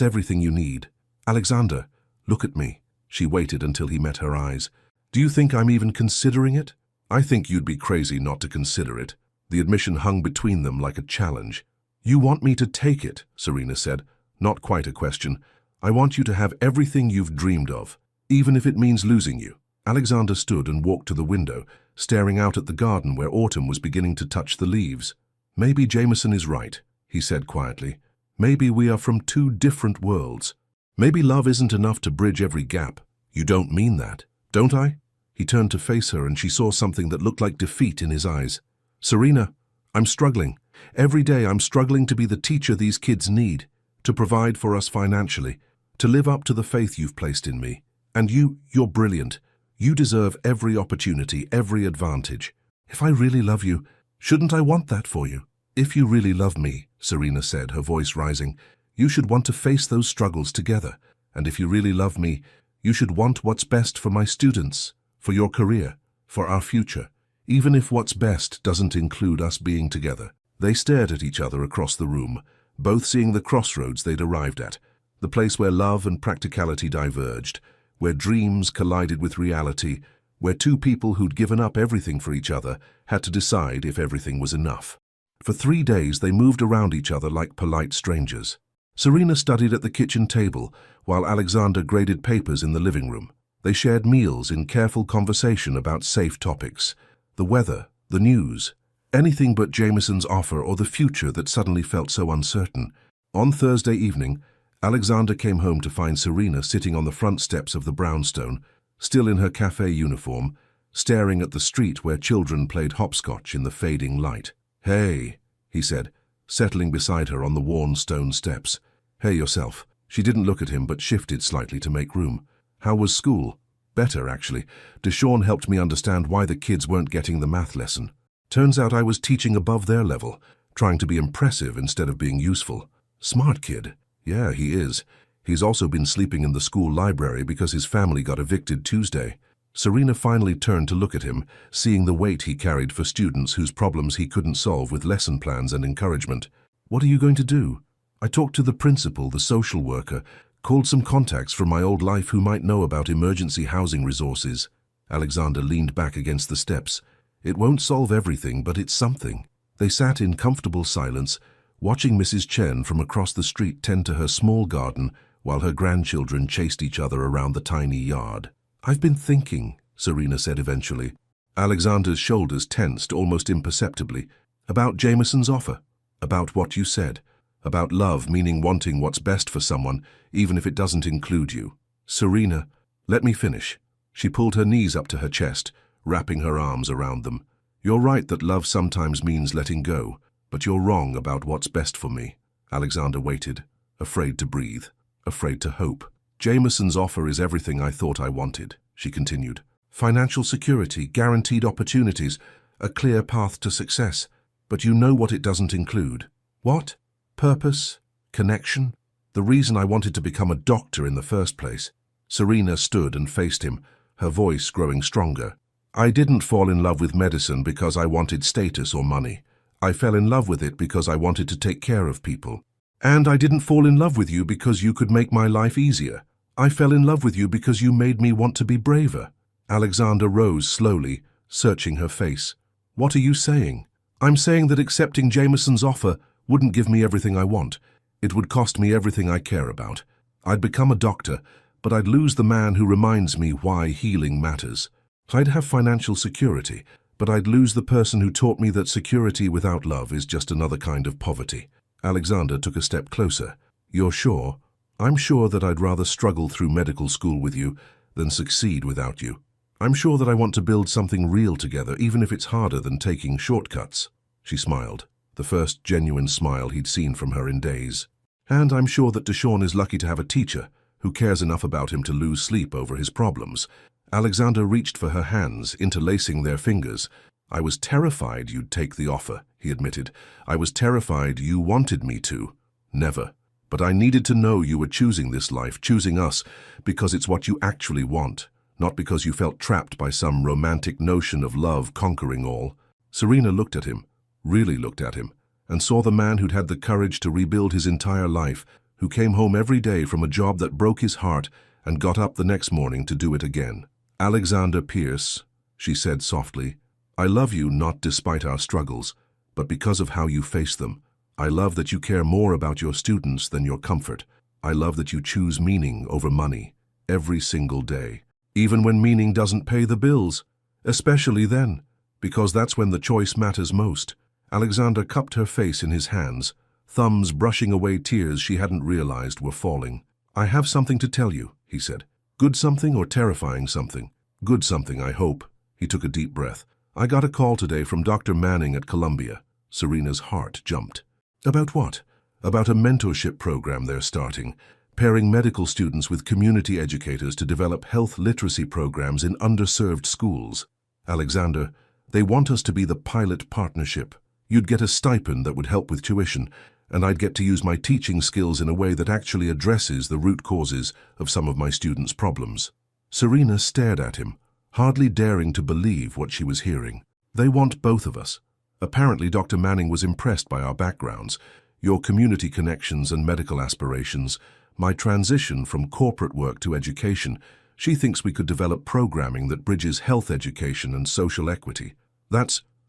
everything you need. Alexander, look at me. She waited until he met her eyes. Do you think I'm even considering it? I think you'd be crazy not to consider it. The admission hung between them like a challenge. You want me to take it, Serena said. Not quite a question. I want you to have everything you've dreamed of, even if it means losing you. Alexander stood and walked to the window, staring out at the garden where autumn was beginning to touch the leaves. Maybe Jameson is right, he said quietly. Maybe we are from 2 different worlds. Maybe love isn't enough to bridge every gap. You don't mean that, don't I? He turned to face her and she saw something that looked like defeat in his eyes. "Serena, I'm struggling. Every day I'm struggling to be the teacher these kids need, to provide for us financially, to live up to the faith you've placed in me. And you're brilliant. You deserve every opportunity, every advantage. If I really love you, shouldn't I want that for you?" "If you really love me," Serena said, her voice rising, "you should want to face those struggles together. And if you really love me, you should want what's best for my students, for your career, for our future, even if what's best doesn't include us being together." They stared at each other across the room, both seeing the crossroads they'd arrived at, the place where love and practicality diverged, where dreams collided with reality, where two people who'd given up everything for each other had to decide if everything was enough. For 3 days they moved around each other like polite strangers. Serena studied at the kitchen table, while Alexander graded papers in the living room. They shared meals in careful conversation about safe topics, the weather, the news, anything but Jameson's offer or the future that suddenly felt so uncertain. On Thursday evening, Alexander came home to find Serena sitting on the front steps of the brownstone, still in her cafe uniform, staring at the street where children played hopscotch in the fading light. "Hey," he said, settling beside her on the worn stone steps. "Hey yourself." She didn't look at him but shifted slightly to make room. "How was school?" "Better, actually. Deshawn helped me understand why the kids weren't getting the math lesson. Turns out I was teaching above their level, trying to be impressive instead of being useful." "Smart kid." "Yeah, he is. He's also been sleeping in the school library because his family got evicted Tuesday." Serena finally turned to look at him, seeing the weight he carried for students whose problems he couldn't solve with lesson plans and encouragement. "What are you going to do?" "I talked to the principal, the social worker, called some contacts from my old life who might know about emergency housing resources." Alexander leaned back against the steps. "It won't solve everything, but it's something." They sat in comfortable silence, watching Mrs. Chen from across the street tend to her small garden while her grandchildren chased each other around the tiny yard. "I've been thinking," Serena said eventually. Alexander's shoulders tensed almost imperceptibly. "About Jameson's offer, about what you said, about love meaning wanting what's best for someone, even if it doesn't include you." "Serena, let me finish." She pulled her knees up to her chest, wrapping her arms around them. "You're right that love sometimes means letting go, but you're wrong about what's best for me." Alexander waited, afraid to breathe, afraid to hope. "Jameson's offer is everything I thought I wanted," she continued. "Financial security, guaranteed opportunities, a clear path to success. But you know what it doesn't include." "What?" "Purpose, connection, the reason I wanted to become a doctor in the first place." Serena stood and faced him, her voice growing stronger. "I didn't fall in love with medicine because I wanted status or money. I fell in love with it because I wanted to take care of people. And I didn't fall in love with you because you could make my life easier. I fell in love with you because you made me want to be braver." Alexander rose slowly, searching her face. "What are you saying?" "I'm saying that accepting Jameson's offer wouldn't give me everything I want. It would cost me everything I care about. I'd become a doctor, but I'd lose the man who reminds me why healing matters. I'd have financial security, but I'd lose the person who taught me that security without love is just another kind of poverty." Alexander took a step closer. "You're sure?" "I'm sure that I'd rather struggle through medical school with you than succeed without you. I'm sure that I want to build something real together, even if it's harder than taking shortcuts." She smiled, the first genuine smile he'd seen from her in days. "And I'm sure that Deshawn is lucky to have a teacher who cares enough about him to lose sleep over his problems." Alexander reached for her hands, interlacing their fingers. "I was terrified you'd take the offer," he admitted. "I was terrified you wanted me to." "Never. But I needed to know you were choosing this life, choosing us, because it's what you actually want, not because you felt trapped by some romantic notion of love conquering all." Serena looked at him, really looked at him, and saw the man who'd had the courage to rebuild his entire life, who came home every day from a job that broke his heart and got up the next morning to do it again. "Alexander Pierce," she said softly, "I love you not despite our struggles, but because of how you face them. I love that you care more about your students than your comfort. I love that you choose meaning over money, every single day, even when meaning doesn't pay the bills, especially then, because that's when the choice matters most." Alexander cupped her face in his hands, thumbs brushing away tears she hadn't realized were falling. "I have something to tell you," he said. "Good something or terrifying something?" Good something, I hope. He took a deep breath. I got a call today from Dr. Manning at Columbia. Serena's heart jumped. About what? About a mentorship program they're starting, pairing medical students with community educators to develop health literacy programs in underserved schools. Alexander, they want us to be the pilot partnership. You'd get a stipend that would help with tuition, and I'd get to use my teaching skills in a way that actually addresses the root causes of some of my students' problems. Serena stared at him, hardly daring to believe what she was hearing. They want both of us. Apparently, Dr. Manning was impressed by our backgrounds, your community connections and medical aspirations, my transition from corporate work to education. She thinks we could develop programming that bridges health education and social equity.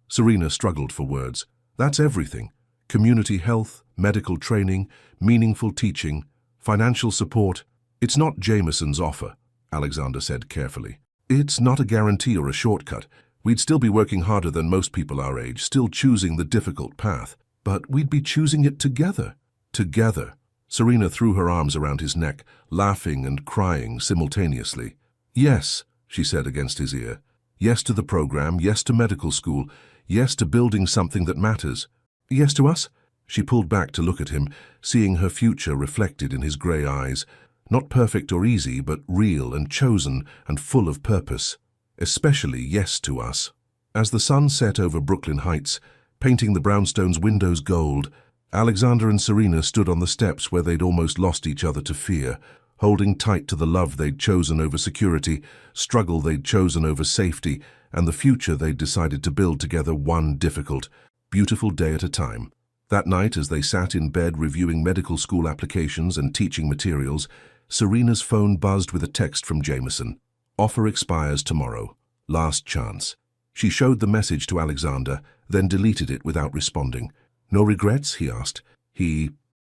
Serena struggled for words. That's everything. Community health, medical training, meaningful teaching, financial support. It's not Jameson's offer, Alexander said carefully. It's not a guarantee or a shortcut. We'd still be working harder than most people our age, still choosing the difficult path. But we'd be choosing it together. Together. Serena threw her arms around his neck, laughing and crying simultaneously. Yes, she said against his ear. Yes to the program, yes to medical school, yes to building something that matters. Yes to us? She pulled back to look at him, seeing her future reflected in his grey eyes. Not perfect or easy, but real and chosen and full of purpose. Especially yes to us. As the sun set over Brooklyn Heights, painting the brownstone's windows gold, Alexander and Serena stood on the steps where they'd almost lost each other to fear, holding tight to the love they'd chosen over security, struggle they'd chosen over safety, and the future they'd decided to build together one difficult, beautiful day at a time. That night, as they sat in bed reviewing medical school applications and teaching materials, Serena's phone buzzed with a text from Jameson. Offer expires tomorrow. Last chance. She showed the message to Alexander, then deleted it without responding. No regrets? He asked.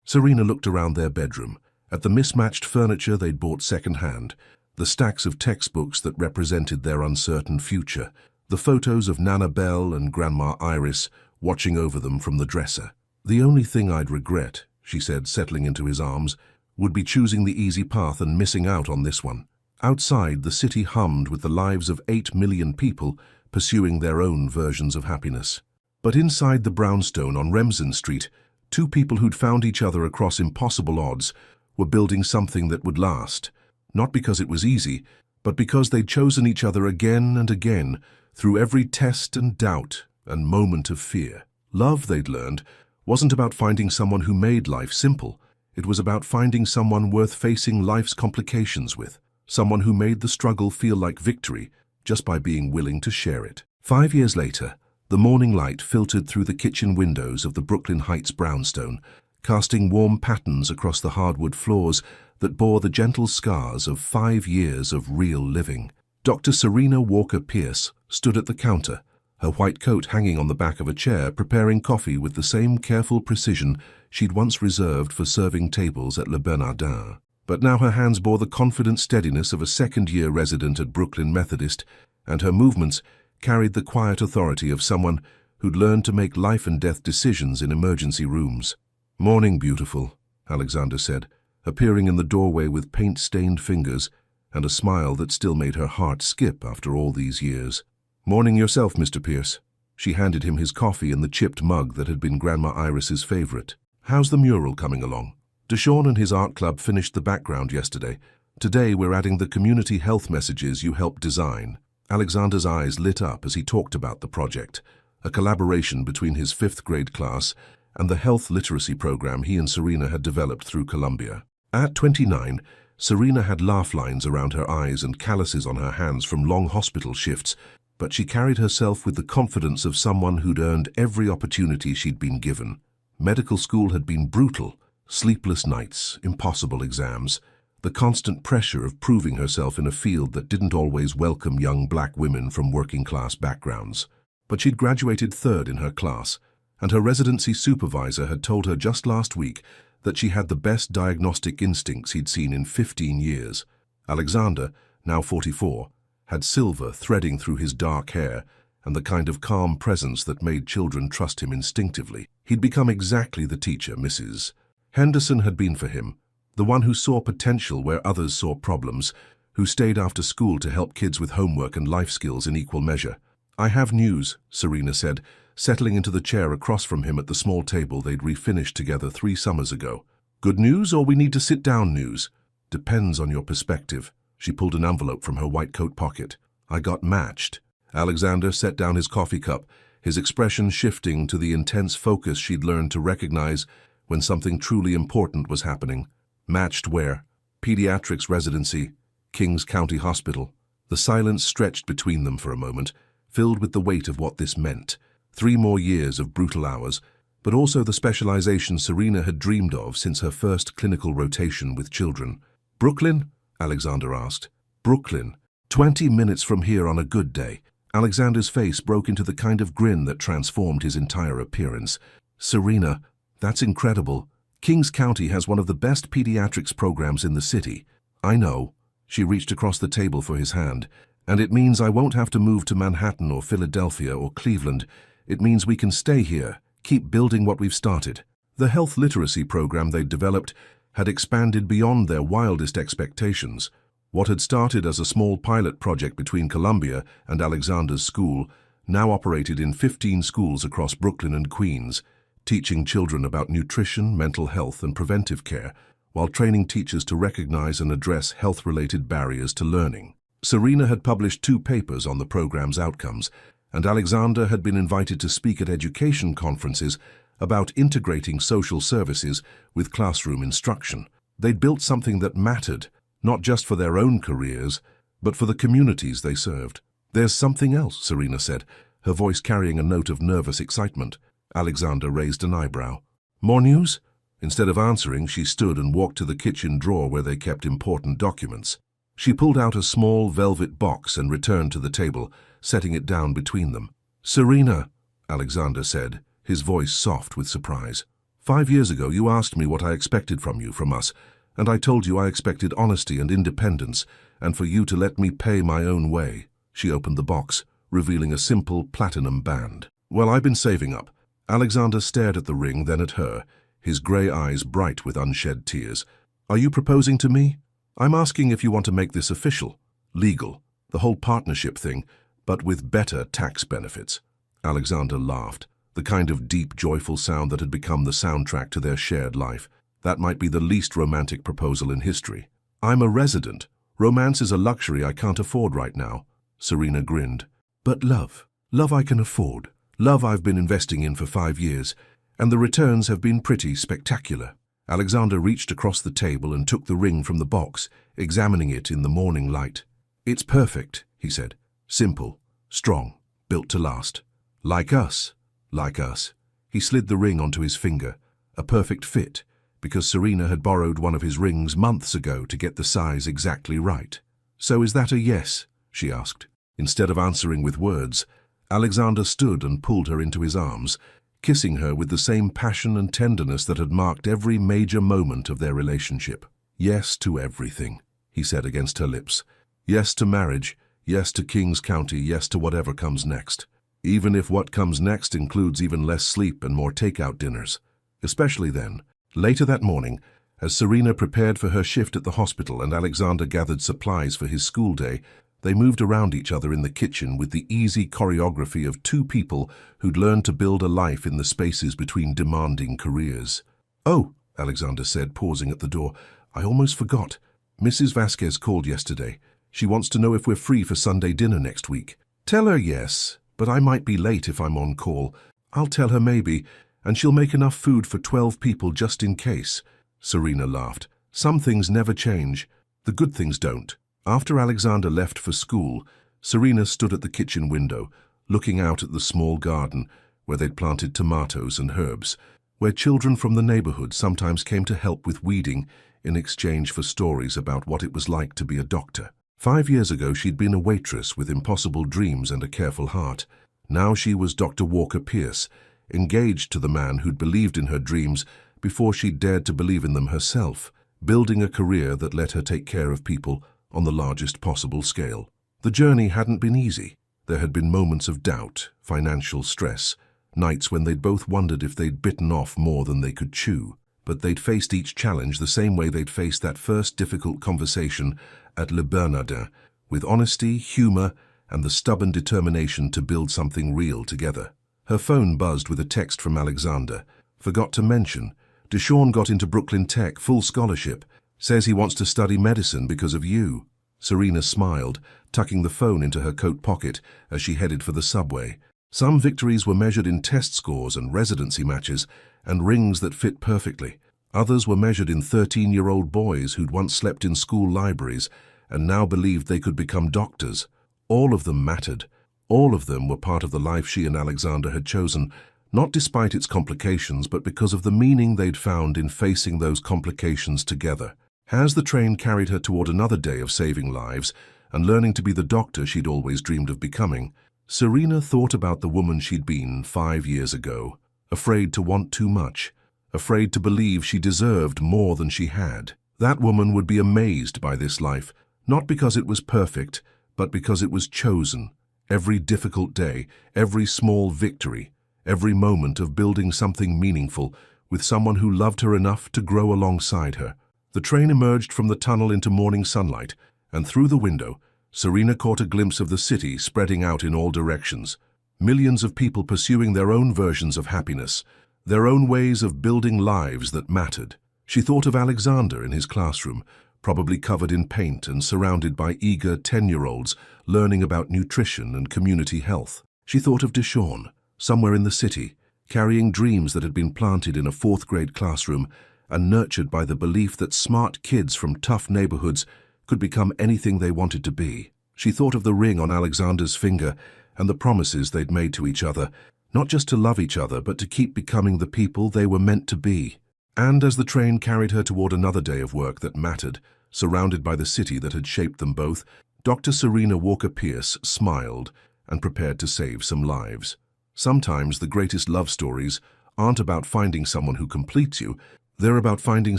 Serena looked around their bedroom, at the mismatched furniture they'd bought second-hand, the stacks of textbooks that represented their uncertain future, the photos of Nana Belle and Grandma Iris watching over them from the dresser. The only thing I'd regret, she said, settling into his arms, would be choosing the easy path and missing out on this one. Outside, the city hummed with the lives of 8 million people pursuing their own versions of happiness. But inside the brownstone on Remsen Street, 2 people who'd found each other across impossible odds were building something that would last, not because it was easy, but because they'd chosen each other again and again through every test and doubt and moment of fear. Love, they'd learned, wasn't about finding someone who made life simple. It was about finding someone worth facing life's complications with, someone who made the struggle feel like victory just by being willing to share it. 5 years later, the morning light filtered through the kitchen windows of the Brooklyn Heights brownstone, casting warm patterns across the hardwood floors that bore the gentle scars of 5 years of real living. Dr. Serena Walker Pierce stood at the counter, her white coat hanging on the back of a chair, preparing coffee with the same careful precision she'd once reserved for serving tables at Le Bernardin. But now her hands bore the confident steadiness of a second-year resident at Brooklyn Methodist, and her movements carried the quiet authority of someone who'd learned to make life-and-death decisions in emergency rooms. "Morning, beautiful," Alexander said, appearing in the doorway with paint-stained fingers and a smile that still made her heart skip after all these years. "Morning yourself, Mr. Pierce." She handed him his coffee in the chipped mug that had been Grandma Iris's favorite. "How's the mural coming along?" Deshaun and his art club finished the background yesterday. Today we're adding the community health messages you helped design. Alexander's eyes lit up as he talked about the project, a collaboration between his 5th grade class and the health literacy program he and Serena had developed through Columbia. At 29, Serena had laugh lines around her eyes and calluses on her hands from long hospital shifts, but she carried herself with the confidence of someone who'd earned every opportunity she'd been given. Medical school had been brutal, sleepless nights, impossible exams, the constant pressure of proving herself in a field that didn't always welcome young black women from working-class backgrounds. But she'd graduated 3rd in her class, and her residency supervisor had told her just last week that she had the best diagnostic instincts he'd seen in 15 years. Alexander, now 44, had silver threading through his dark hair and the kind of calm presence that made children trust him instinctively. He'd become exactly the teacher Mrs. Henderson had been for him, the one who saw potential where others saw problems, who stayed after school to help kids with homework and life skills in equal measure. "I have news," Serena said, settling into the chair across from him at the small table they'd refinished together 3 summers ago. "Good news, or we need to sit down news?" "Depends on your perspective." She pulled an envelope from her white coat pocket. "I got matched." Alexander set down his coffee cup, his expression shifting to the intense focus she'd learned to recognize when something truly important was happening. "Matched where?" "Pediatrics residency, Kings County Hospital." The silence stretched between them for a moment, filled with the weight of what this meant. 3 more years of brutal hours, but also the specialization Serena had dreamed of since her first clinical rotation with children. "Brooklyn?" Alexander asked. "Brooklyn. 20 minutes from here on a good day." Alexander's face broke into the kind of grin that transformed his entire appearance. "Serena, that's incredible. Kings County has one of the best pediatrics programs in the city." "I know." She reached across the table for his hand. "And it means I won't have to move to Manhattan or Philadelphia or Cleveland. It means we can stay here, keep building what we've started." The health literacy program they'd developed had expanded beyond their wildest expectations. What had started as a small pilot project between Columbia and Alexander's school now operated in 15 schools across Brooklyn and Queens, teaching children about nutrition, mental health, and preventive care, while training teachers to recognize and address health-related barriers to learning. Serena had published 2 papers on the program's outcomes, and Alexander had been invited to speak at education conferences about integrating social services with classroom instruction. They'd built something that mattered, not just for their own careers, but for the communities they served. "There's something else," Serena said, her voice carrying a note of nervous excitement. Alexander raised an eyebrow. "More news?" Instead of answering, she stood and walked to the kitchen drawer where they kept important documents. She pulled out a small velvet box and returned to the table, setting it down between them. "Serena," Alexander said, his voice soft with surprise. "5 years ago you asked me what I expected from you, from us, and I told you I expected honesty and independence, and for you to let me pay my own way." She opened the box, revealing a simple platinum band. "Well, I've been saving up." Alexander stared at the ring, then at her, his grey eyes bright with unshed tears. "Are you proposing to me?" "I'm asking if you want to make this official, legal, the whole partnership thing, but with better tax benefits." Alexander laughed, the kind of deep, joyful sound that had become the soundtrack to their shared life. That might be the least romantic proposal in history. "I'm a resident. Romance is a luxury I can't afford right now." Serena grinned. "But love I can afford. Love I've been investing in for 5 years, and the returns have been pretty spectacular." Alexander reached across the table and took the ring from the box, examining it in the morning light. "It's perfect," he said. "Simple, strong, built to last. Like us. Like us." He slid the ring onto his finger, a perfect fit, because Serena had borrowed one of his rings months ago to get the size exactly right. "So is that a yes?" she asked. Instead of answering with words, Alexander stood and pulled her into his arms, kissing her with the same passion and tenderness that had marked every major moment of their relationship. "Yes to everything," he said against her lips. "Yes to marriage, yes to Kings County, yes to whatever comes next. Even if what comes next includes even less sleep and more takeout dinners." Especially then. Later that morning, as Serena prepared for her shift at the hospital and Alexander gathered supplies for his school day, they moved around each other in the kitchen with the easy choreography of 2 people who'd learned to build a life in the spaces between demanding careers. "Oh," Alexander said, pausing at the door, "I almost forgot. Mrs. Vasquez called yesterday. She wants to know if we're free for Sunday dinner next week." "Tell her yes, but I might be late if I'm on call. I'll tell her maybe, and she'll make enough food for 12 people just in case." Serena laughed. "Some things never change. The good things don't." After Alexander left for school, Serena stood at the kitchen window, looking out at the small garden where they'd planted tomatoes and herbs, where children from the neighborhood sometimes came to help with weeding in exchange for stories about what it was like to be a doctor. 5 years ago, she'd been a waitress with impossible dreams and a careful heart. Now she was Dr. Walker Pierce, engaged to the man who'd believed in her dreams before she'd dared to believe in them herself, building a career that let her take care of people on the largest possible scale. The journey hadn't been easy. There had been moments of doubt, financial stress, nights when they'd both wondered if they'd bitten off more than they could chew. but they'd faced each challenge the same way they'd faced that first difficult conversation at Le Bernardin, with honesty, humor, and the stubborn determination to build something real together. Her phone buzzed with a text from Alexander. Forgot to mention, Deshawn got into Brooklyn Tech, full scholarship. Says he wants to study medicine because of you. Serena smiled, tucking the phone into her coat pocket as she headed for the subway. Some victories were measured in test scores and residency matches, and rings that fit perfectly. Others were measured in 13-year-old boys who'd once slept in school libraries and now believed they could become doctors. All of them mattered. All of them were part of the life she and Alexander had chosen, not despite its complications, but because of the meaning they'd found in facing those complications together. As the train carried her toward another day of saving lives and learning to be the doctor she'd always dreamed of becoming, Serena thought about the woman she'd been 5 years ago, afraid to want too much, afraid to believe she deserved more than she had. That woman would be amazed by this life, not because it was perfect, but because it was chosen. Every difficult day, every small victory, every moment of building something meaningful with someone who loved her enough to grow alongside her. The train emerged from the tunnel into morning sunlight, and through the window, Serena caught a glimpse of the city spreading out in all directions. Millions of people pursuing their own versions of happiness, their own ways of building lives that mattered. She thought of Alexander in his classroom, probably covered in paint and surrounded by eager 10-year-olds learning about nutrition and community health. She thought of Deshawn, somewhere in the city, carrying dreams that had been planted in a fourth-grade classroom and nurtured by the belief that smart kids from tough neighborhoods could become anything they wanted to be. She thought of the ring on Alexander's finger and the promises they'd made to each other, not just to love each other, but to keep becoming the people they were meant to be. And as the train carried her toward another day of work that mattered, surrounded by the city that had shaped them both, Dr. Serena Walker-Pierce smiled and prepared to save some lives. Sometimes the greatest love stories aren't about finding someone who completes you, they're about finding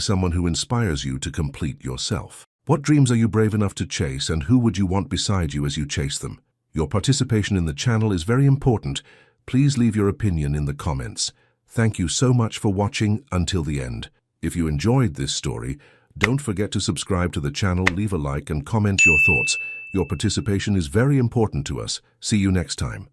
someone who inspires you to complete yourself. What dreams are you brave enough to chase, and who would you want beside you as you chase them? Your participation in the channel is very important. Please leave your opinion in the comments. Thank you so much for watching until the end. If you enjoyed this story, don't forget to subscribe to the channel, leave a like, and comment your thoughts. Your participation is very important to us. See you next time.